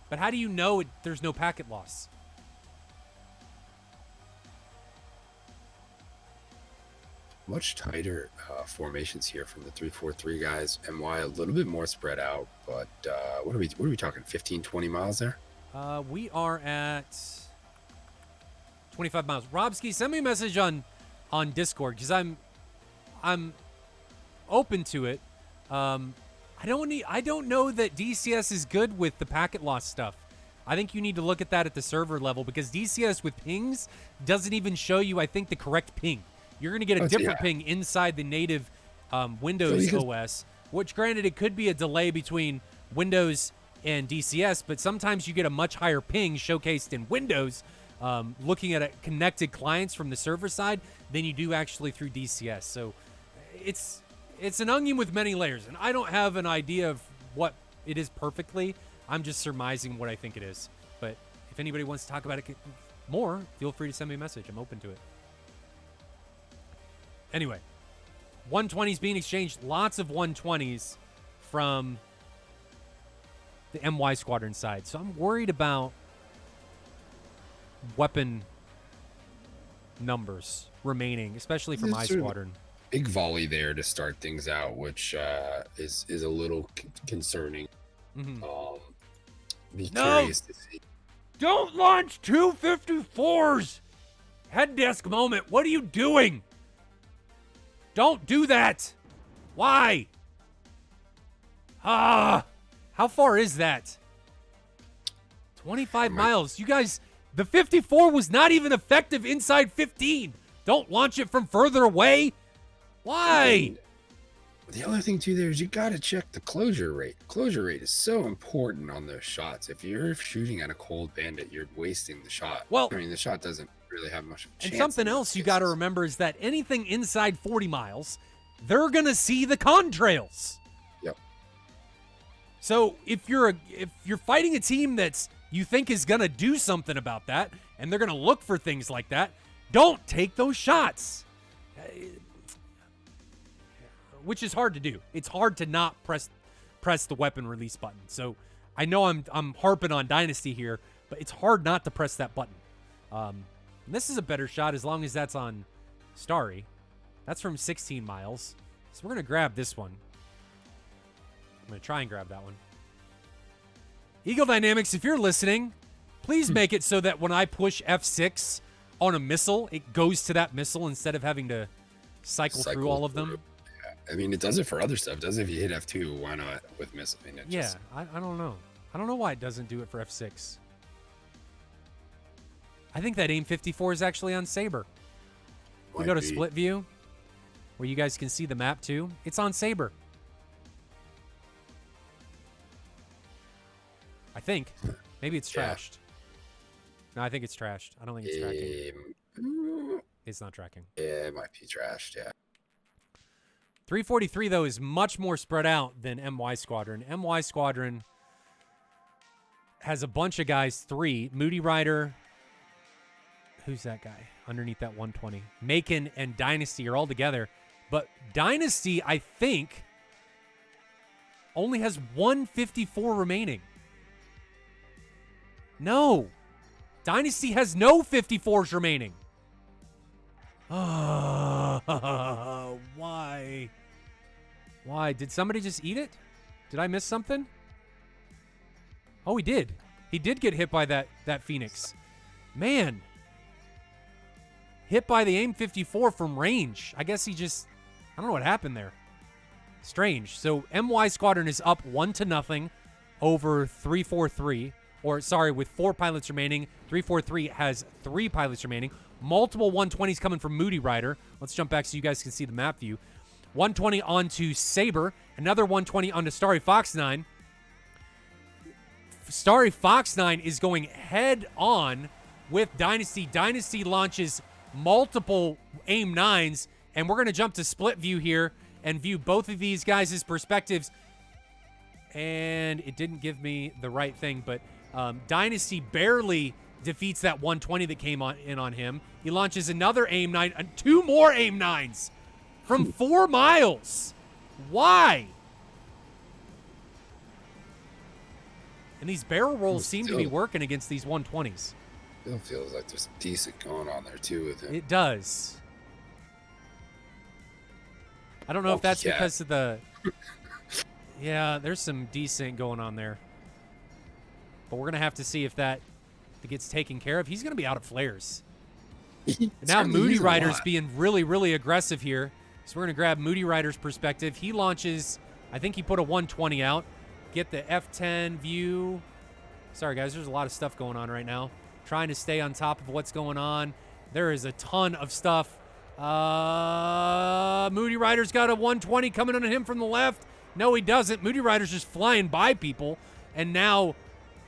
But how do you know there's no packet loss? Much tighter formations here from the 343 guys. MY a little bit more spread out, but what are we talking? 15, 20 miles there? We are at 25 miles. Robski, send me a message on Discord, because I'm open to it. I don't know that DCS is good with the packet loss stuff. I think you need to look at that at the server level, because DCS with pings doesn't even show you, I think, the correct ping. You're going to get a different ping inside the native Windows OS, which, granted, it could be a delay between Windows and DCS, but sometimes you get a much higher ping showcased in Windows looking at connected clients from the server side than you do actually through DCS. So it's an onion with many layers, and I don't have an idea of what it is perfectly. I'm just surmising what I think it is. But if anybody wants to talk about it more, feel free to send me a message. I'm open to it. Anyway, 120s being exchanged. Lots of 120s from the MY Squadron side. So I'm worried about weapon numbers remaining, especially for my squadron. big volley there to start things out, which is a little concerning. Be curious to see. Don't launch 254s! Head desk moment. What are you doing? Don't do that. Why? How far is that? 25 miles. You guys, the 54 was not even effective inside 15. Don't launch it from further away. Why? The other thing too there is you got to check the closure rate. Closure rate is so important on those shots. If you're shooting at a cold bandit, you're wasting the shot. Well, I mean, the shot doesn't really have much of a chance. And something else you got to remember is that anything inside 40 miles, they're going to see the contrails. Yep. So if you're fighting a team that's you think is going to do something about that, and they're going to look for things like that, don't take those shots. Which is hard to do. It's hard to not press the weapon release button. So I know I'm harping on Dynasty here, but it's hard not to press that button. This is a better shot as long as that's on Starry. That's from 16 miles. So we're going to grab this one. I'm going to try and grab that one. Eagle Dynamics, if you're listening, please make it so that when I push F6 on a missile, it goes to that missile instead of having to cycle through all of them. I mean, it does it for other stuff. It does it if you hit F2. Why not with missile? I mean, I don't know. I don't know why it doesn't do it for F6. I think that AIM 54 is actually on Saber. We go to split view, where you guys can see the map too. It's on Saber. I think. Maybe it's trashed. No, I think it's trashed. I don't think it's tracking. It's not tracking. Yeah, it might be trashed, yeah. 343, though, is much more spread out than MY Squadron. MY Squadron has a bunch of guys, 3. Moody Rider. Who's that guy underneath that 120? Macon and Dynasty are all together. But Dynasty, I think, only has 154 remaining. No. Dynasty has no 54s remaining. Why? Why? Did somebody just eat it? Did I miss something? Oh, he did. He did get hit by that Phoenix. Man. Hit by the AIM 54 from range. I guess he just... I don't know what happened there. Strange. So, MY Squadron is up 1-0 over 343. Or, sorry, with 4 pilots remaining. 343 has 3 pilots remaining. Multiple 120s coming from Moody Rider. Let's jump back so you guys can see the map view. 120 onto Saber. Another 120 onto Starry Fox 9. Starry Fox 9 is going head on with Dynasty. Dynasty launches multiple AIM 9s. And we're going to jump to split view here and view both of these guys' perspectives. And it didn't give me the right thing, but Dynasty barely defeats that 120 that came in on him. He launches another AIM 9, and 2 more AIM 9s from 4 miles. Why? And these barrel rolls seem to be working against these 120s. It feels like there's decent going on there, too, with him. It does. I don't know if that's because of the... Yeah, there's some decent going on there. But we're going to have to see if that gets taken care of. He's going to be out of flares. Now Moody Rider's being really, really aggressive here. So we're going to grab Moody Rider's perspective. He launches, I think he put a 120 out. Get the F10 view. Sorry, guys, there's a lot of stuff going on right now. Trying to stay on top of what's going on. There is a ton of stuff. Moody Rider's got a 120 coming on him from the left. No, he doesn't. Moody Rider's just flying by people. And now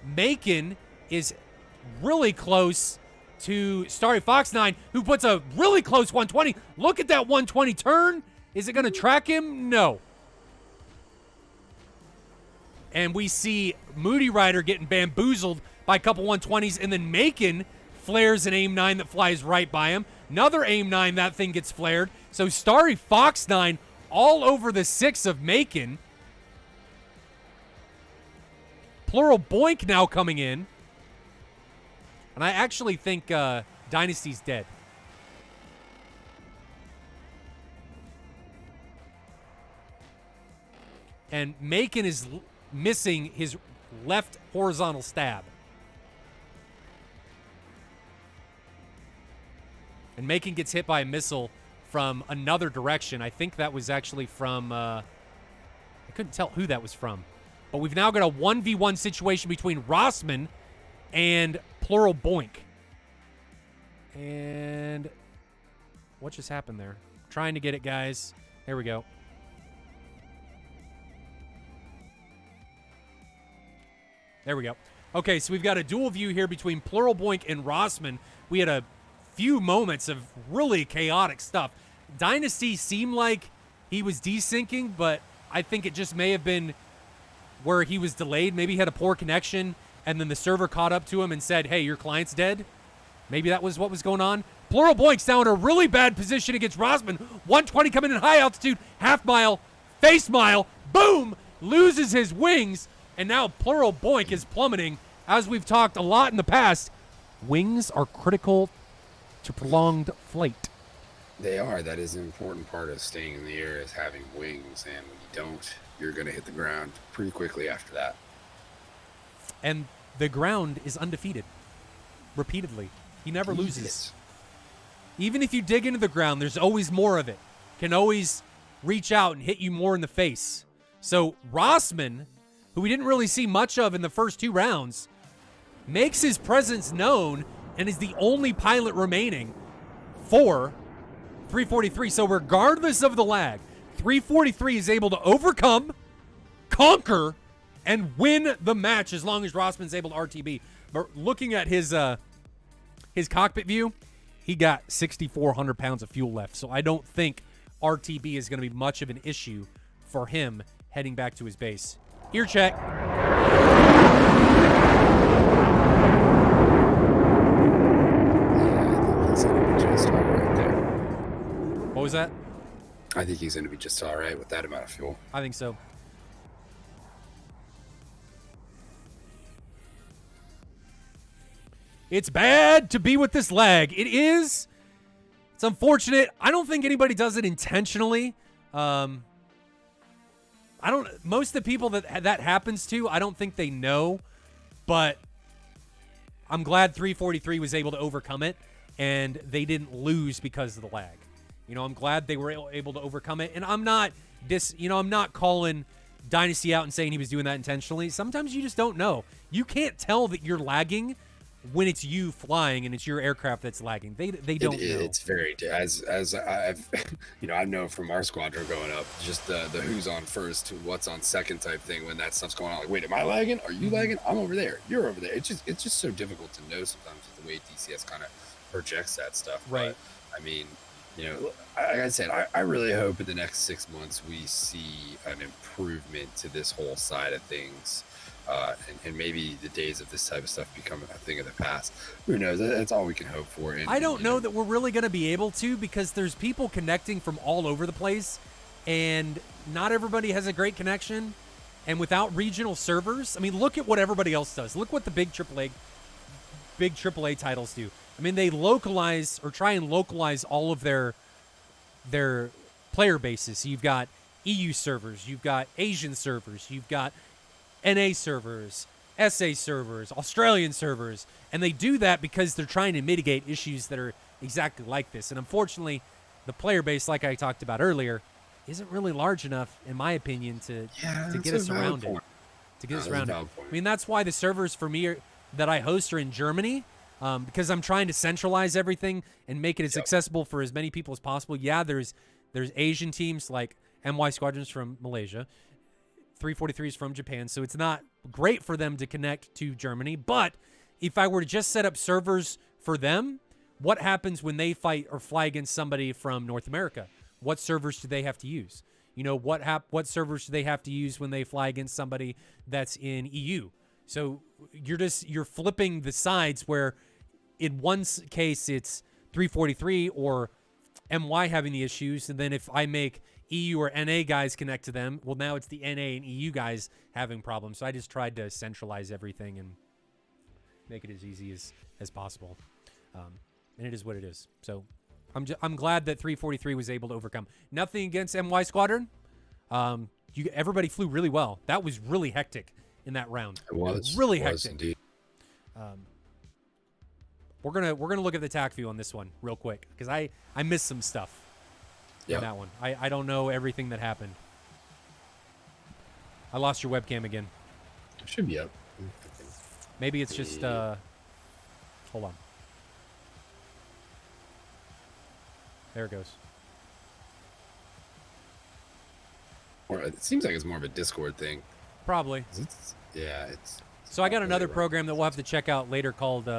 Macon is really close to Starry Fox 9, who puts a really close 120. Look at that 120 turn. Is it going to track him? No. And we see Moody Rider getting bamboozled by a couple 120s, and then Macon flares an AIM 9 that flies right by him. Another AIM 9, that thing gets flared. So Starry Fox 9 all over the 6 of Macon. Plural Boink now coming in. And I actually think Dynasty's dead. and Macon is missing his left horizontal stab. And Macon gets hit by a missile from another direction. I think that was actually from, I couldn't tell who that was from. But we've now got a 1v1 situation between Rossman and Plural Boink. And what just happened there? Trying to get it, guys. There we go. There we go. Okay, so we've got a dual view here between Plural Boink and Rossman. We had a few moments of really chaotic stuff. Dynasty seemed like he was desyncing, but I think it just may have been where he was delayed. Maybe he had a poor connection, and then the server caught up to him and said, hey, your client's dead. Maybe that was what was going on. Plural Boink's now in a really bad position against Rossman. 120 coming in high altitude, half mile, face mile, boom, loses his wings, and now Plural Boink is plummeting. As we've talked a lot in the past, wings are critical to prolonged flight. They are. That is an important part of staying in the air, is having wings, and when you don't, you're going to hit the ground pretty quickly after that. And the ground is undefeated. Repeatedly. He never loses. Even if you dig into the ground, there's always more of it. Can always reach out and hit you more in the face. So Rossman, who we didn't really see much of in the first 2 rounds, makes his presence known and is the only pilot remaining for 343. So regardless of the lag, 343 is able to overcome, conquer, and win the match as long as Rossman's able to RTB. But looking at his cockpit view, he got 6,400 pounds of fuel left. So I don't think RTB is going to be much of an issue for him heading back to his base. Ear check. What was that? I think he's going to be just all right with that amount of fuel. I think so. It's bad to be with this lag. It is. It's unfortunate. I don't think anybody does it intentionally. Most of the people that happens to, I don't think they know, but I'm glad 343 was able to overcome it and they didn't lose because of the lag. You know, I'm glad they were able to overcome it. And I'm not calling Dynasty out and saying he was doing that intentionally. Sometimes you just don't know. You can't tell that you're lagging when it's you flying and it's your aircraft that's lagging. They don't know. It's very, as I've I've known from our squadron going up, just the who's on first to what's on second type thing. When that stuff's going on, like, wait, am I lagging? Are you lagging? I'm over there. You're over there. It's just so difficult to know sometimes with the way DCS kind of projects that stuff. Right. But, I mean, like I said, I really hope in the next 6 months we see an improvement to this whole side of things. And maybe the days of this type of stuff become a thing of the past. Who knows? That's all we can hope for. And, I don't know that we're really going to be able to, because there's people connecting from all over the place, and not everybody has a great connection. And without regional servers, I mean, look at what everybody else does. Look what the big AAA titles do. I mean, they localize or try and localize all of their player bases. So you've got EU servers, you've got Asian servers, you've got NA servers, SA servers, Australian servers, and they do that because they're trying to mitigate issues that are exactly like this. And unfortunately, the player base, like I talked about earlier, isn't really large enough, in my opinion, to get us around it. To get us around it. I mean, that's why the servers for me that I host are in Germany, because I'm trying to centralize everything and make it as accessible for as many people as possible. Yeah, there's Asian teams like MY Squadrons from Malaysia. 343 is from Japan, so it's not great for them to connect to Germany. But if I were to just set up servers for them, what happens when they fight or fly against somebody from North America? What servers do they have to use? What servers do they have to use when they fly against somebody that's in EU? So you're flipping the sides, where in one case it's 343 or MY having the issues, and then if I make EU or NA guys connect to them, well, now it's the NA and EU guys having problems. So I just tried to centralize everything and make it as easy as possible. And it is what it is. So I'm glad that 343 was able to overcome. Nothing against MY Squadron. everybody flew really well. That was really hectic in that round. It was really it was hectic. indeed. We're gonna look at the TAC view on this one real quick because I missed some stuff in that one. I don't know everything that happened. I lost your webcam again. It should be up. Maybe it's just hold on. There it goes. Or it seems like it's more of a Discord thing. Probably. It's So I got another right. program that we'll have to check out later called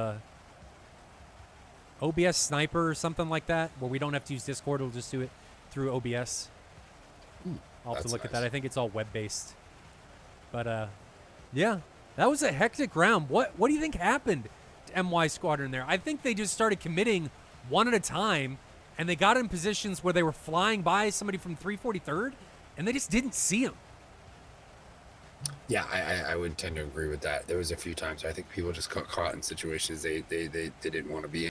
OBS Sniper or something like that, where we don't have to use Discord. We'll just do it through OBS. I'll have to look at that. I think it's all web-based. But, yeah, that was a hectic round. What do you think happened to MY Squadron there? I think they just started committing one at a time, and they got in positions where they were flying by somebody from 343rd, and they just didn't see him. Yeah, I would tend to agree with that. There was a few times I think people just got caught in situations they didn't want to be in.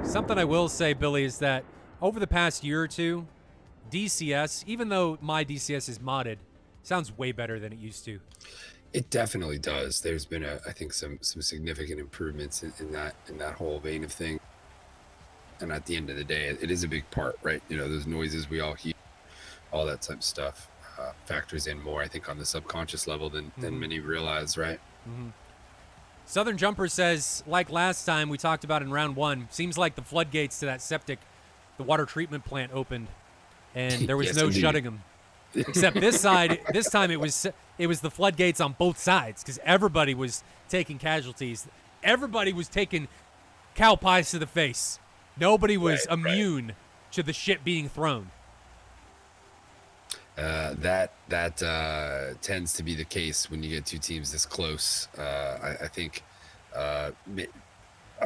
Something I will say, Billy, is that over the past year or two, DCS, even though my DCS is modded, sounds way better than it used to. It definitely does. There's been I think some significant improvements in that whole vein of thing. And at the end of the day, it is a big part, right? You know, those noises we all hear, all that type of stuff factors in more, I think, on the subconscious level than many realize, right? Southern Jumper says, like last time we talked about in round one, seems like the floodgates to that septic, the water treatment plant opened, and there was Yes, no indeed. shutting them. Except this side, this time it was the floodgates on both sides because everybody was taking casualties. Everybody was taking cow pies to the face. Nobody was immune to the shit being thrown. That tends to be the case when you get two teams this close. I think I'm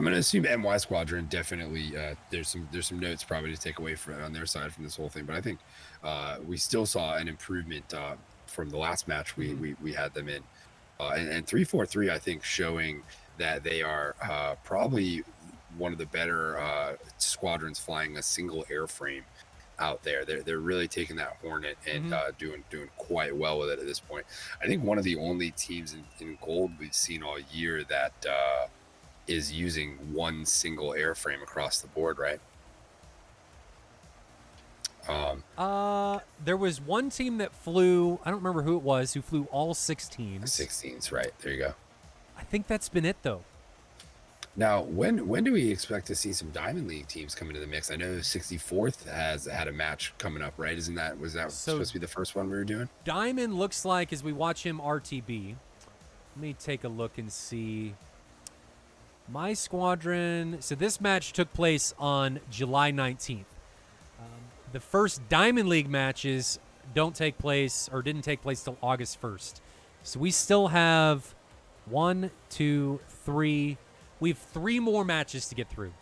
going to assume MY Squadron definitely. There's some notes probably to take away from on their side from this whole thing, but I think we still saw an improvement from the last match we had them in, and 343 I think showing that they are probably one of the better squadrons flying a single airframe out there. They're really taking that Hornet and doing quite well with it at this point. I think one of the only teams in gold we've seen all year that is using one single airframe across the board, right? There was one team that flew, I don't remember who it was, who flew all 16s. 16s, right. There you go. I think that's been it, though. Now, when do we expect to see some Diamond League teams come into the mix? I know 64th has had a match coming up, right? Was that supposed to be the first one we were doing? Diamond looks like, as we watch him RTB, let me take a look and see. My Squadron, so this match took place on July 19th. The first Diamond League matches didn't take place till August 1st. So we still have 1, 2, 3. We have 3 more matches to get through.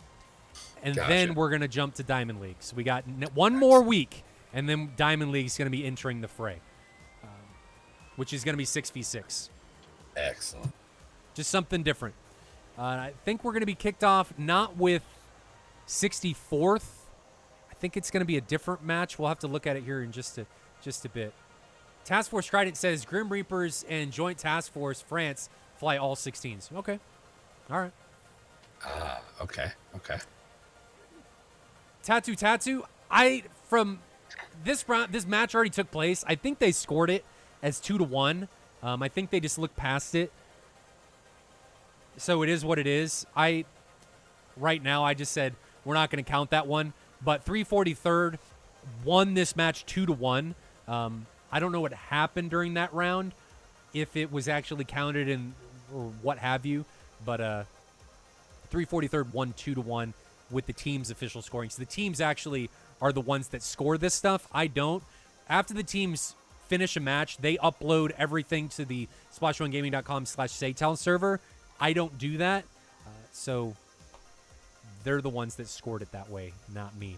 And then we're going to jump to Diamond League. So we got one more week, and then Diamond League is going to be entering the fray, which is going to be 6v6. Excellent. Just something different. I think we're going to be kicked off not with 64th. I think it's going to be a different match. We'll have to look at it here in just a bit. Task Force Trident says Grim Reapers and Joint Task Force France fly all 16s. Okay. All right. Okay. Tattoo. From this round, this match already took place. I think they scored it as 2-1. I think they just looked past it. So it is what it is. Right now, I just said we're not going to count that one. But 343rd won this match 2-1. I don't know what happened during that round, if it was actually counted in or what have you. But 343rd won 2-1 with the team's official scoring. So the teams actually are the ones that score this stuff. I don't. After the teams finish a match, they upload everything to the splash1gaming.com/SATAL server. I don't do that. So they're the ones that scored it that way, not me.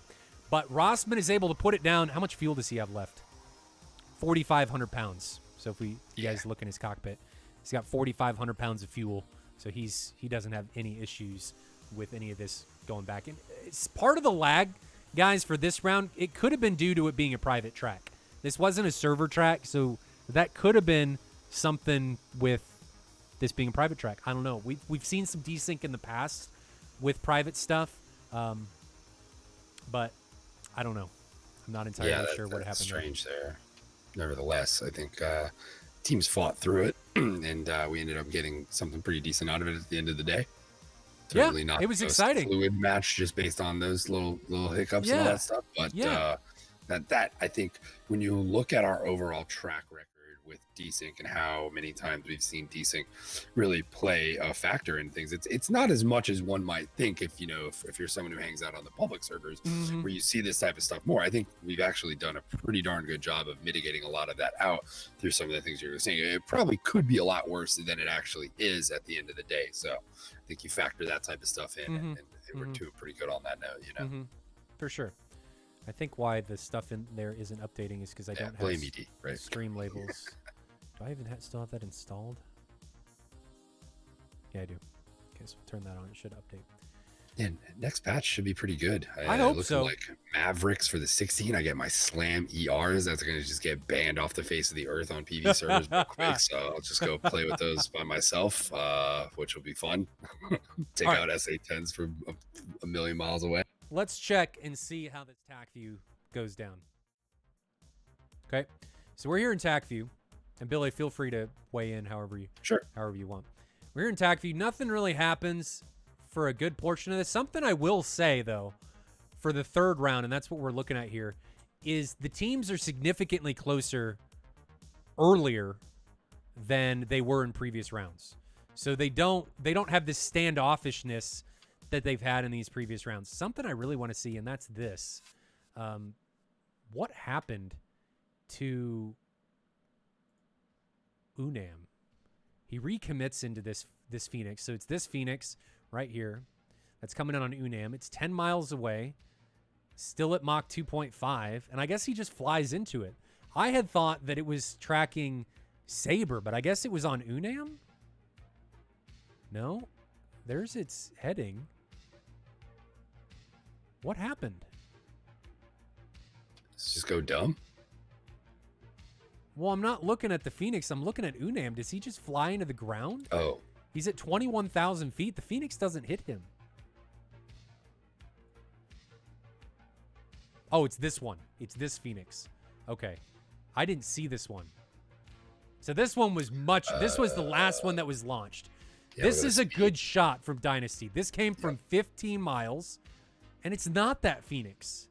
But Rossman is able to put it down. How much fuel does he have left? 4,500 pounds. So if you guys look in his cockpit, he's got 4,500 pounds of fuel. So he doesn't have any issues with any of this going back. And it's part of the lag, guys, for this round. It could have been due to it being a private track. This wasn't a server track, so that could have been something with this being a private track. I don't know. We've seen some desync in the past with private stuff, but I don't know. I'm not entirely sure what happened. Strange there. Nevertheless, I think teams fought through it, and we ended up getting something pretty decent out of it at the end of the day. Totally not it was the most exciting. Fluid match just based on those little hiccups and all that stuff. But that I think when you look at our overall track record with desync and how many times we've seen desync really play a factor in things, it's not as much as one might think if you're someone who hangs out on the public servers where you see this type of stuff more. I think we've actually done a pretty darn good job of mitigating a lot of that out through some of the things you're saying. It probably could be a lot worse than it actually is at the end of the day. So I think you factor that type of stuff in and we're doing pretty good on that note, For sure. I think why the stuff in there isn't updating is because I don't have stream labels. Do I even still have that installed? Yeah, I do. Okay, so we'll turn that on. It should update. And next patch should be pretty good. I hope so. Like Mavericks for the 16. I get my Slam ERs. That's going to just get banned off the face of the earth on PV servers real quick. So I'll just go play with those by myself, which will be fun. Take out SA10s from a million miles away. Let's check and see how this TAC view goes down. Okay, so we're here in TAC view, and Billy, feel free to weigh in however you want. We're here in TAC view. Nothing really happens for a good portion of this. Something I will say though, for the third round, and that's what we're looking at here, is the teams are significantly closer earlier than they were in previous rounds. So they don't have this standoffishness that they've had in these previous rounds. Something I really want to see, and that's this. What happened to Unam? He recommits into this Phoenix. So it's this Phoenix right here that's coming in on Unam. It's 10 miles away, still at Mach 2.5, and I guess he just flies into it. I had thought that it was tracking Sabre, but I guess it was on Unam? No? There's its heading. What happened? Let's just go dumb. Well, I'm not looking at the Phoenix. I'm looking at Unam. Does he just fly into the ground? Oh. He's at 21,000 feet. The Phoenix doesn't hit him. Oh, it's this one. It's this Phoenix. Okay. I didn't see this one. So this one was this was the last one that was launched. Yeah, this is a good shot from Dynasty. This came from 15 miles, and it's not that Phoenix.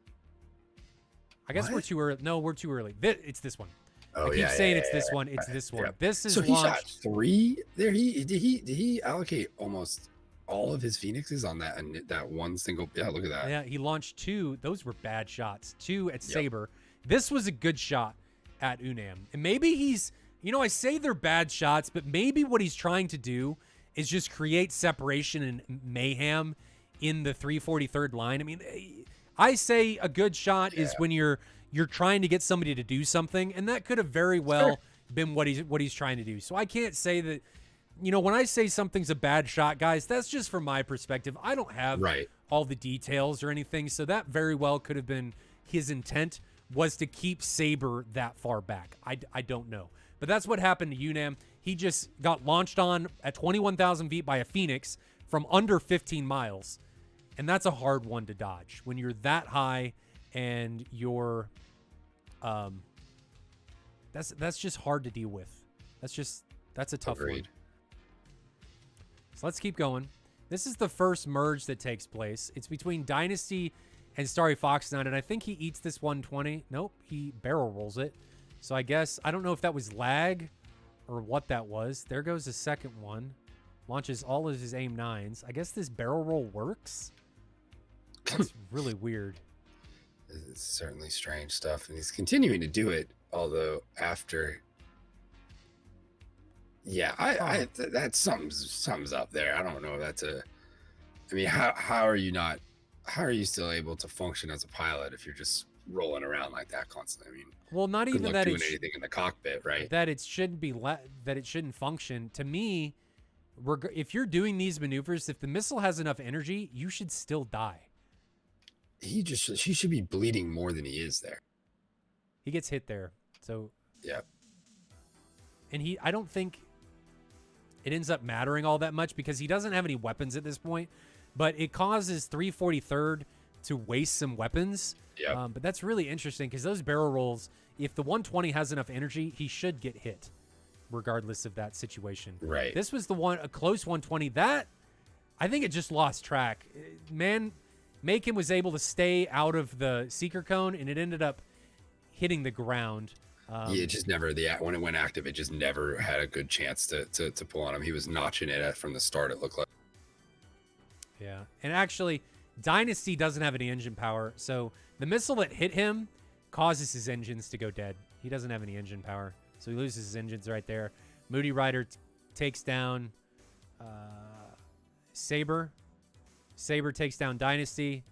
I guess we're too early. No, we're too early. It's this one. Oh, I keep saying it's this one. It's this one. This is so he launched. shot 3 there. Did he allocate almost all of his Phoenixes on that one single? Yeah, look at that. Yeah, he launched 2. Those were bad shots. 2 at Sabre. This was a good shot at Unam. And maybe he's, I say they're bad shots, but maybe what he's trying to do is just create separation and mayhem in the 343rd line. I mean, I say a good shot is when you're trying to get somebody to do something, and that could have very well been what he's trying to do. So I can't say that, when I say something's a bad shot, guys, that's just from my perspective. I don't have all the details or anything, so that very well could have been his intent, was to keep Sabre that far back. I don't know. But that's what happened to Unam. He just got launched on at 21,000 feet by a Phoenix from under 15 miles. And that's a hard one to dodge. When you're that high and you're that's just hard to deal with. That's a tough one. So let's keep going. This is the first merge that takes place. It's between Dynasty and Starry Fox 9, and I think he eats this 120. Nope, he barrel rolls it. So I guess, I don't know if that was lag or what that was. There goes the second one. Launches all of his aim 9s. I guess this barrel roll works. That's really weird. It's certainly strange stuff, and he's continuing to do it, although after... Yeah, I that something's up there. I don't know if that's a... I mean, how are you still able to function as a pilot if you're just rolling around like that constantly. I mean, well, not good even luck that doing anything in the cockpit, right? that it shouldn't be that it shouldn't function. To me, if you're doing these maneuvers, if the missile has enough energy, you should still die. He should be bleeding more than he is there. He gets hit there, so yeah. And I don't think it ends up mattering all that much because he doesn't have any weapons at this point. But it causes 343rd to waste some weapons. Yeah. But that's really interesting because those barrel rolls, if the 120 has enough energy, he should get hit, regardless of that situation. Right. This was a close 120. That, I think it just lost track. Macon was able to stay out of the seeker cone, and it ended up hitting the ground. It just never, when it went active, it just never had a good chance to pull on him. He was notching it from the start, it looked like. Yeah, and actually, Dynasty doesn't have any engine power, so the missile that hit him causes his engines to go dead. He doesn't have any engine power, so he loses his engines right there. Moody Rider takes down Saber. Saber takes down Dynasty.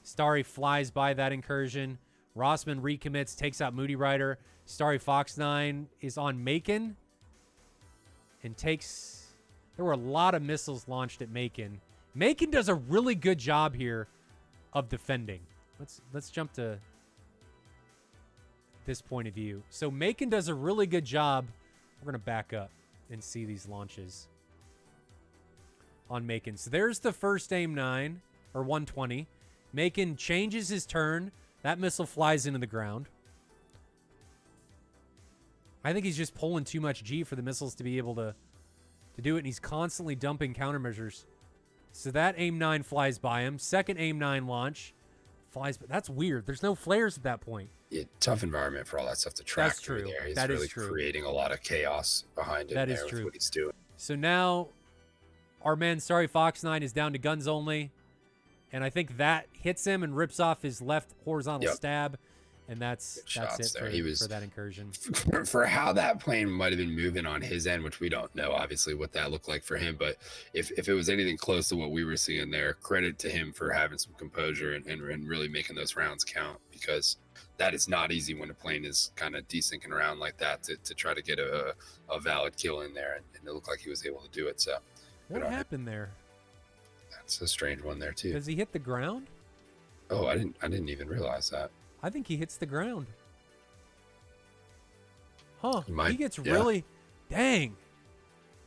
Starry flies by that incursion. Rossman recommits, takes out Moody Rider. Starry Fox 9 is on Macon and takes... There were a lot of missiles launched at Macon. Macon does a really good job here of defending. Let's jump to this point of view. So Macon does a really good job. We're going to back up and see these launches on Macon. So there's the first AIM-9, or 120. Macon changes his turn. That missile flies into the ground. I think he's just pulling too much G for the missiles to be able to do it, and he's constantly dumping countermeasures. So that AIM-9 flies by him. Second AIM-9 launch flies, but that's weird. There's no flares at that point. Yeah, tough environment for all that stuff to track That's through true. there. He's That is really true. creating a lot of chaos behind him That is there with true. what he's doing. So now our man, Starry Fox 9, is down to guns only. And I think that hits him and rips off his left horizontal stab. And that's it for that incursion. For how that plane might have been moving on his end, which we don't know, obviously, what that looked like for him. But if it was anything close to what we were seeing there, credit to him for having some composure and really making those rounds count, because that is not easy when a plane is kind of desyncing around like that to try to get a valid kill in there. And it looked like he was able to do it. So what happened there? That's a strange one there, too. Does he hit the ground? Oh, I didn't even realize that. I think he hits the ground. Huh. He gets really... Dang.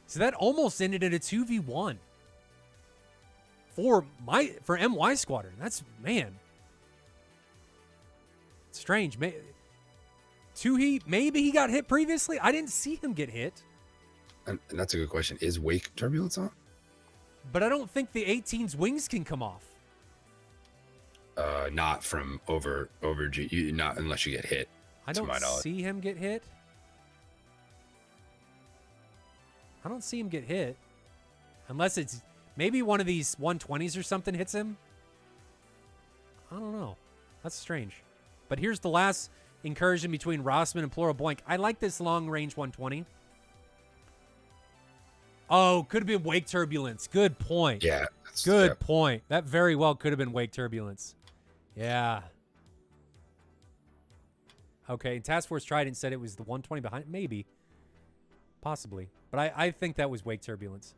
So that almost ended in a 2v1. For MY Squadron. That's... Man. Strange. Maybe he got hit previously? I didn't see him get hit. And that's a good question. Is wake turbulence on? But I don't think the 18's wings can come off. Not from over G, not unless you get hit. I don't see him get hit. I don't see him get hit. Unless it's maybe one of these 120s or something hits him. I don't know. That's strange. But here's the last incursion between Rossman and Plural Boink. I like this long range 120. Oh, could have been wake turbulence. Good point. Yeah. Good point. That very well could have been wake turbulence. Yeah. Okay, Task Force Trident said it was the 120 behind it. Maybe. Possibly. But I think that was wake turbulence.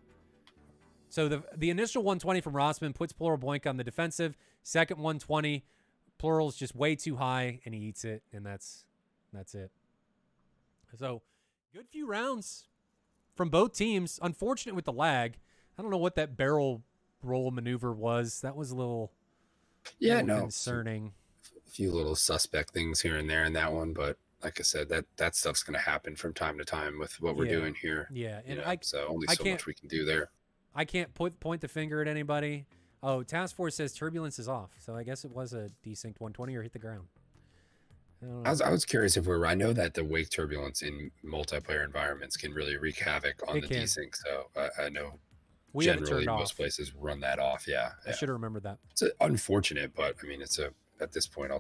So the initial 120 from Rossman puts Plural Boink on the defensive. Second 120, Plural's just way too high, and he eats it, and that's it. So, good few rounds from both teams. Unfortunate with the lag. I don't know what that barrel roll maneuver was. That was a little concerning. A few little suspect things here and there in that one, but like I said, that stuff's going to happen from time to time with what we're doing here. Yeah, and so only so much we can do there. I can't point the finger at anybody. Oh, Task Force says turbulence is off, so I guess it was a desynced 120 or hit the ground. I was curious if I know that the wake turbulence in multiplayer environments can really wreak havoc on the desync. So I know we generally most places run that off. Yeah. I should have remembered that. It's unfortunate, but I mean, at this point,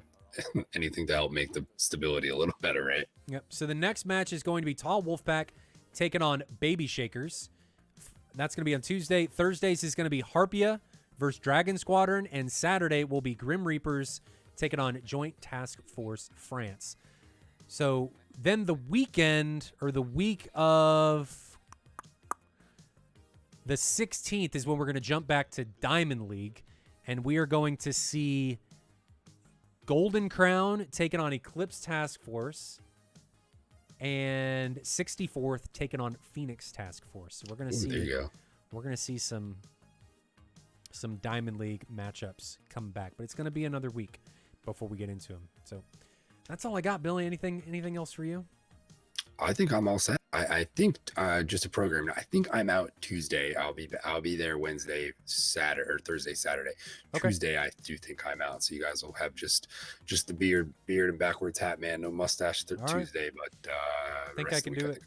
anything to help make the stability a little better, right? Yep. So the next match is going to be Tall Wolfpack taking on Baby Shakers. That's going to be on Tuesday. Thursdays is going to be Harpia versus Dragon Squadron, and Saturday will be Grim Reapers taking on Joint Task Force France. So then the weekend, or the week of the 16th, is when we're going to jump back to Diamond League, and we are going to see Golden Crown taking on Eclipse Task Force, and 64th taking on Phoenix Task Force. So we're going to see. There you go. We're going to see some Diamond League matchups come back, but it's going to be another week before we get into them. So that's all I got, Billy. Anything else for you? I think I'm all set. I think just a program. I think I'm out Tuesday. I'll be there Wednesday, Saturday, or Thursday, Saturday. Okay. Tuesday, I do think I'm out. So you guys will have just the beard and backwards hat, man. No mustache Tuesday, but I think I can do it.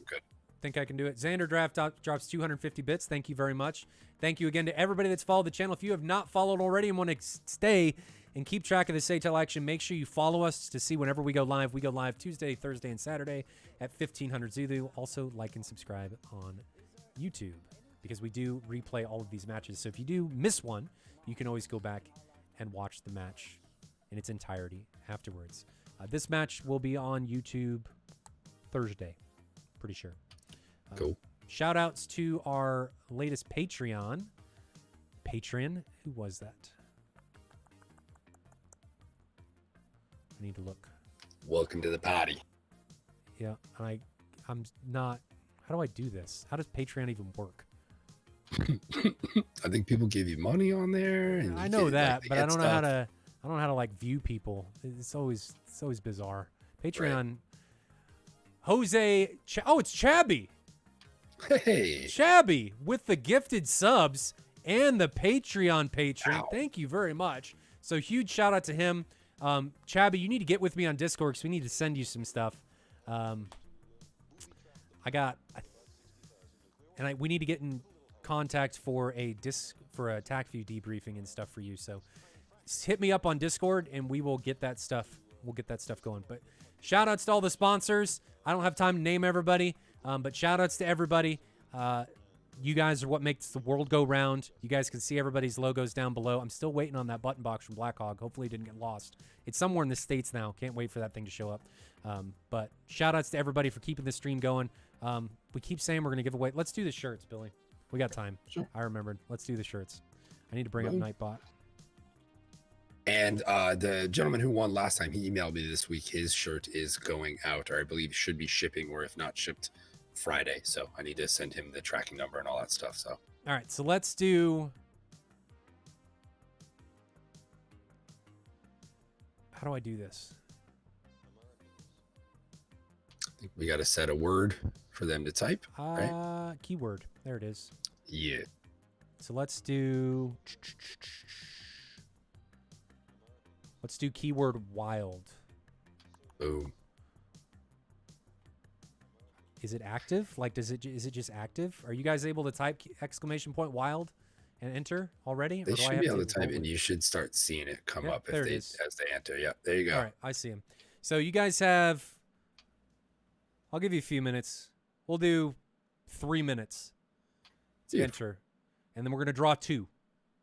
Think I can do it. Xander Draft drops 250 bits. Thank you very much. Thank you again to everybody that's followed the channel. If you have not followed already and want to stay and keep track of the SATAL action, make sure you follow us to see whenever we go live. We go live Tuesday, Thursday, and Saturday at 1500 Zulu. Also, like and subscribe on YouTube because we do replay all of these matches. So if you do miss one, you can always go back and watch the match in its entirety afterwards. This match will be on YouTube Thursday, pretty sure. Cool. Shout outs to our latest Patreon. Who was that? I need to look. Welcome to the party. Yeah, I'm not. How do I do this? How does Patreon even work? I think people give you money on there. And I know that, but I don't know how to. I don't know how to like view people. It's always bizarre. Patreon. Right. Jose. It's Chabby. Hey. Chabby with the gifted subs and the Patreon patron. Ow. Thank you very much. So huge shout out to him. Chabby, you need to get with me on Discord because we need to send you some stuff. We need to get in contact for a TACView debriefing and stuff for you. So hit me up on Discord and we will get that stuff. We'll get that stuff going. But shout outs to all the sponsors. I don't have time to name everybody, but shout outs to everybody. You guys are what makes the world go round. You guys can see everybody's logos down below. I'm still waiting on that button box from Black Hog. Hopefully it didn't get lost. It's somewhere in the States now. Can't wait for that thing to show up. But shout outs to everybody for keeping the stream going. We keep saying we're going to give away. Let's do the shirts, Billy. We got time. Sure. I remembered. Let's do the shirts. I need to bring up Nightbot. And the gentleman who won last time, he emailed me this week. His shirt is going out, or I believe should be shipping, or if not shipped, Friday. So I need to send him the tracking number and all that stuff. So all right, so let's do. How do I do this? I think we got to set a word for them to type, right? Keyword. There it is. Yeah. So let's do keyword wild. Boom. Is it active? Like, is it just active? Are you guys able to type !wild and enter already? They should be able to type, and you should start seeing it come up as they enter. Yeah, there you go. All right, I see them. So you guys have. I'll give you a few minutes. We'll do 3 minutes to enter, and then we're gonna draw two.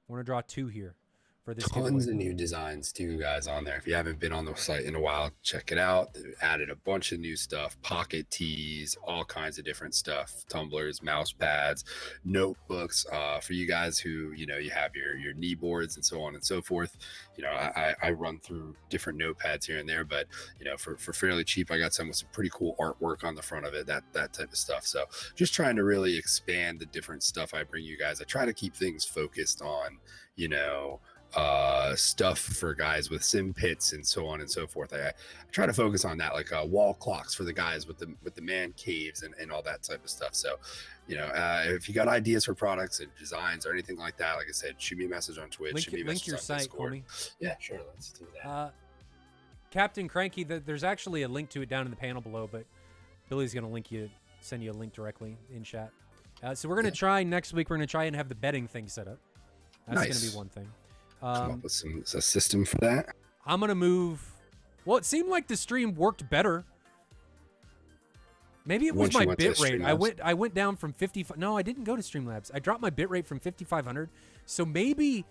We're gonna draw two here for this. Tons of new designs too, guys, on there. If you haven't been on the site in a while, check it out. They've added a bunch of new stuff, pocket tees, all kinds of different stuff, tumblers, mouse pads, notebooks, for you guys who, you have your knee boards and so on and so forth. I run through different notepads here and there, but for fairly cheap, I got some with some pretty cool artwork on the front of it, that type of stuff. So just trying to really expand the different stuff I bring you guys. I try to keep things focused on, stuff for guys with sim pits and so on and so forth. I try to focus on that, like wall clocks for the guys with the man caves and all that type of stuff. So if you got ideas for products and designs or anything like that, like I said, shoot me a message on Twitch. Link your site, homie. Yeah, sure, let's do that. Captain Cranky, there's actually a link to it down in the panel below, but Billy's gonna send you a link directly in chat. So we're gonna try next week. We're gonna try and have the betting thing set up. That's gonna be one thing. Come up with a system for that. I'm gonna move. Well, it seemed like the stream worked better. Maybe it was my bit rate. I went down from 55. No, I didn't go to Streamlabs. I dropped my bit rate from 5,500. So maybe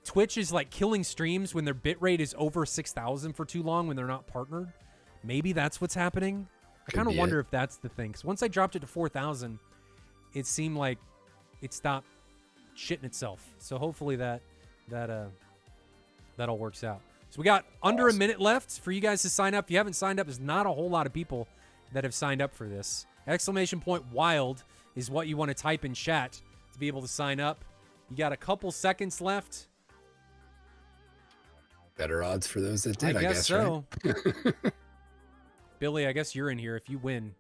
Twitch is like killing streams when their bitrate is over 6,000 for too long when they're not partnered. Maybe that's what's happening. I kind of wonder if that's the thing. 'Cause once I dropped it to 4,000, it seemed like it stopped shitting itself. So hopefully that all works out. So we got under a minute left for you guys to sign up. If you haven't signed up, there's not a whole lot of people that have signed up for this. !wild is what you want to type in chat to be able to sign up. You got a couple seconds left. Better odds for those that did, I guess so. Right? Billy, I guess you're in here if you win.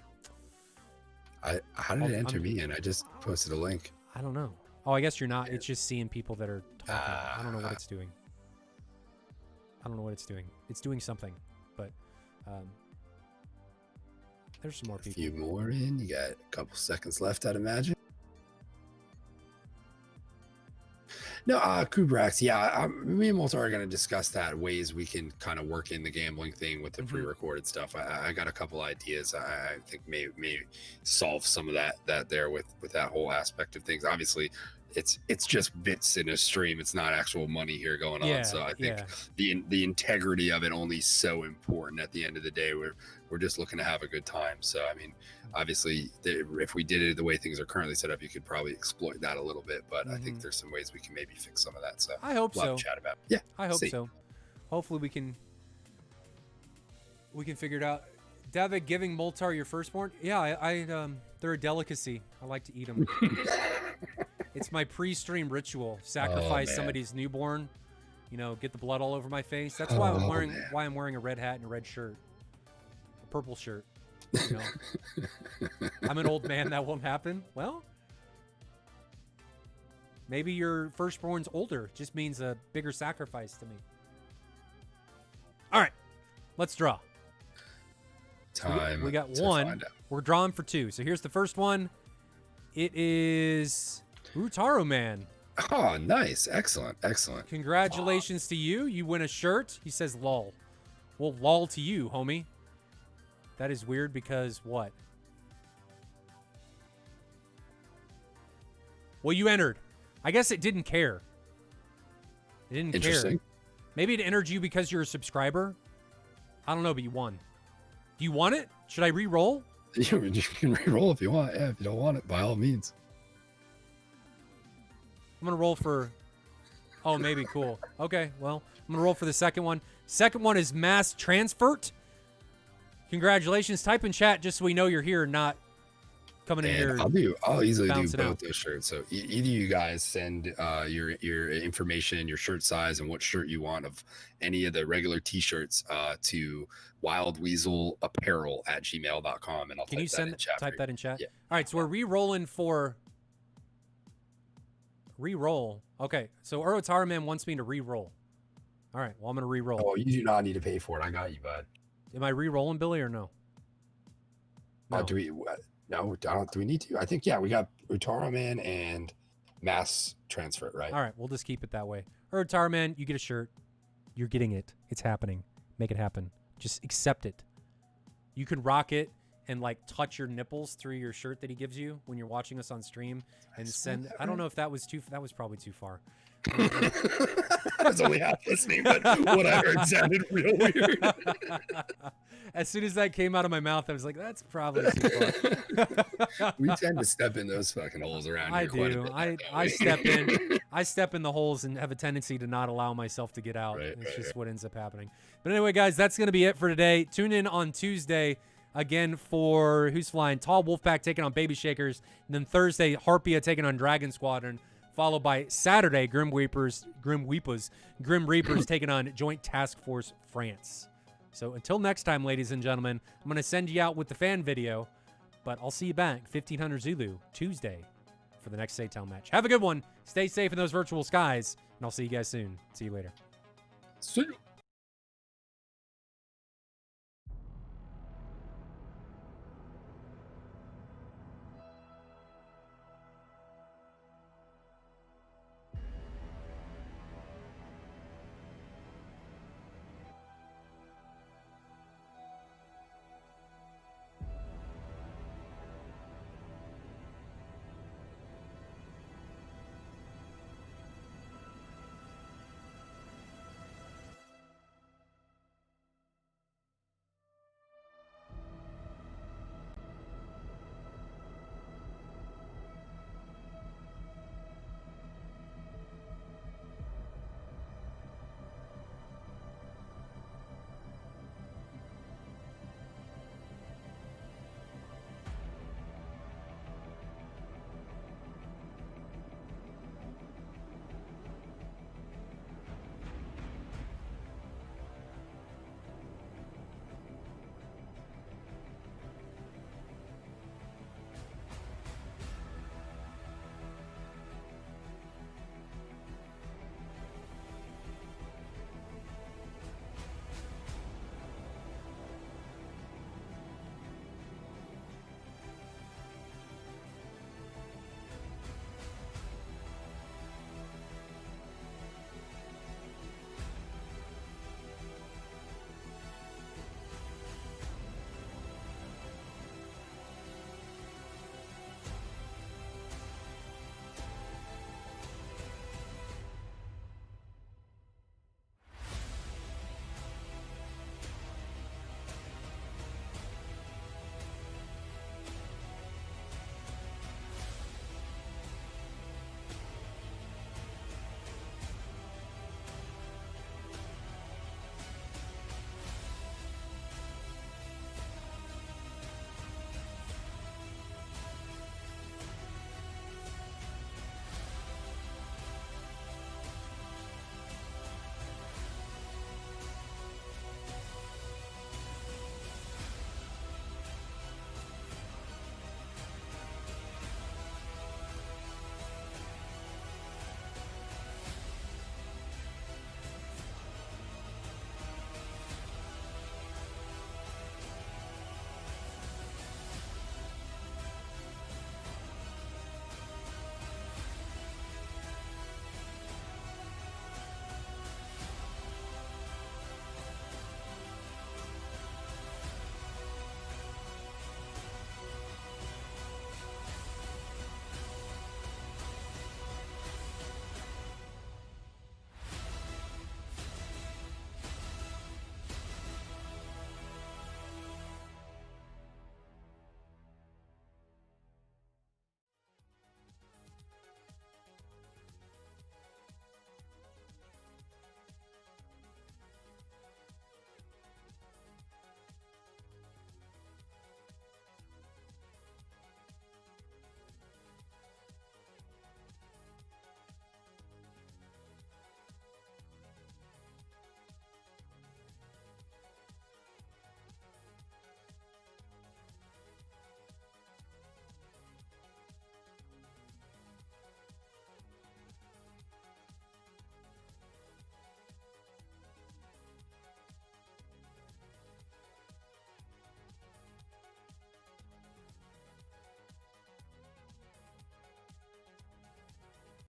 How did it enter me in? I just posted a link. I don't know. Oh, I guess you're not. It's just seeing people that are talking. I don't know what it's doing. It's doing something, but there's some more people. A few more in. You got a couple seconds left, I'd imagine. No, Kubrax, yeah, me and Moltar are going to discuss that, ways we can kind of work in the gambling thing with the pre-recorded stuff. I got a couple ideas. I think may solve some of that there with that whole aspect of things. Obviously, it's just bits in a stream. It's not actual money here going on. So I think the integrity of it only so important at the end of the day. We're just looking to have a good time. So I mean, obviously, if we did it the way things are currently set up, you could probably exploit that a little bit. But I think there's some ways we can maybe fix some of that. So I hope so. Chat about it. Yeah, I hope so. Hopefully we can figure it out. David, giving Moltar your firstborn? Yeah, they're a delicacy. I like to eat them. It's my pre-stream ritual. Sacrifice somebody's newborn. You know, get the blood all over my face. That's why I'm wearing a red hat and a red shirt, a purple shirt. You know, I'm an old man. That won't happen. Well, maybe your firstborn's older. Just means a bigger sacrifice to me. All right, let's draw. Time. We got one. We're drawing for two. So here's the first one. It is Utaro Man. Oh, nice. Excellent. Congratulations to you. You win a shirt. He says lol. Well, lol to you, homie. That is weird because what? Well, you entered. I guess it didn't care. It didn't care. Maybe it entered you because you're a subscriber. I don't know, but you won. Do you want it? Should I re-roll? You can re-roll if you want. Yeah, if you don't want it, by all means. I'm going to roll for... Oh, maybe. Cool. Okay, well, I'm going to roll for the second one. Second one is mass transfert. Congratulations. Type in chat just so we know you're here and not coming in here. I'll easily do both those shirts. So either you guys send your information, your shirt size, and what shirt you want of any of the regular t-shirts to wildweaselapparel@gmail.com, and I'll Can you type that in chat? Yeah. All right, so we're re-rolling for re-roll. Okay, so Urotaruman wants me to re-roll. All right, well, I'm going to re-roll. Oh, you do not need to pay for it. I got you, bud. Am I re-rolling, Billy, or no? No. Do we need to? I think, yeah, we got Urotaruman and mass transfer, right? All right, we'll just keep it that way. Urotaruman, you get a shirt. You're getting it. It's happening. Make it happen. Just accept it. You can rock it and like touch your nipples through your shirt that he gives you when you're watching us on stream and send. I don't know if that was probably too far. I was only half listening, but what I heard sounded real weird. As soon as that came out of my mouth, I was like, that's probably too far. We tend to step in those fucking holes around here. I step in the holes and have a tendency to not allow myself to get out. It's just what ends up happening. But anyway, guys, that's going to be it for today. Tune in on Tuesday again for Who's Flying? Tall Wolfpack taking on Baby Shakers. And then Thursday, Harpia taking on Dragon Squadron. Followed by Saturday, Grim Reapers taking on Joint Task Force France. So until next time, ladies and gentlemen, I'm going to send you out with the fan video, but I'll see you back 1500 Zulu Tuesday for the next SATAL match. Have a good one. Stay safe in those virtual skies, and I'll see you guys soon. See you later. See you.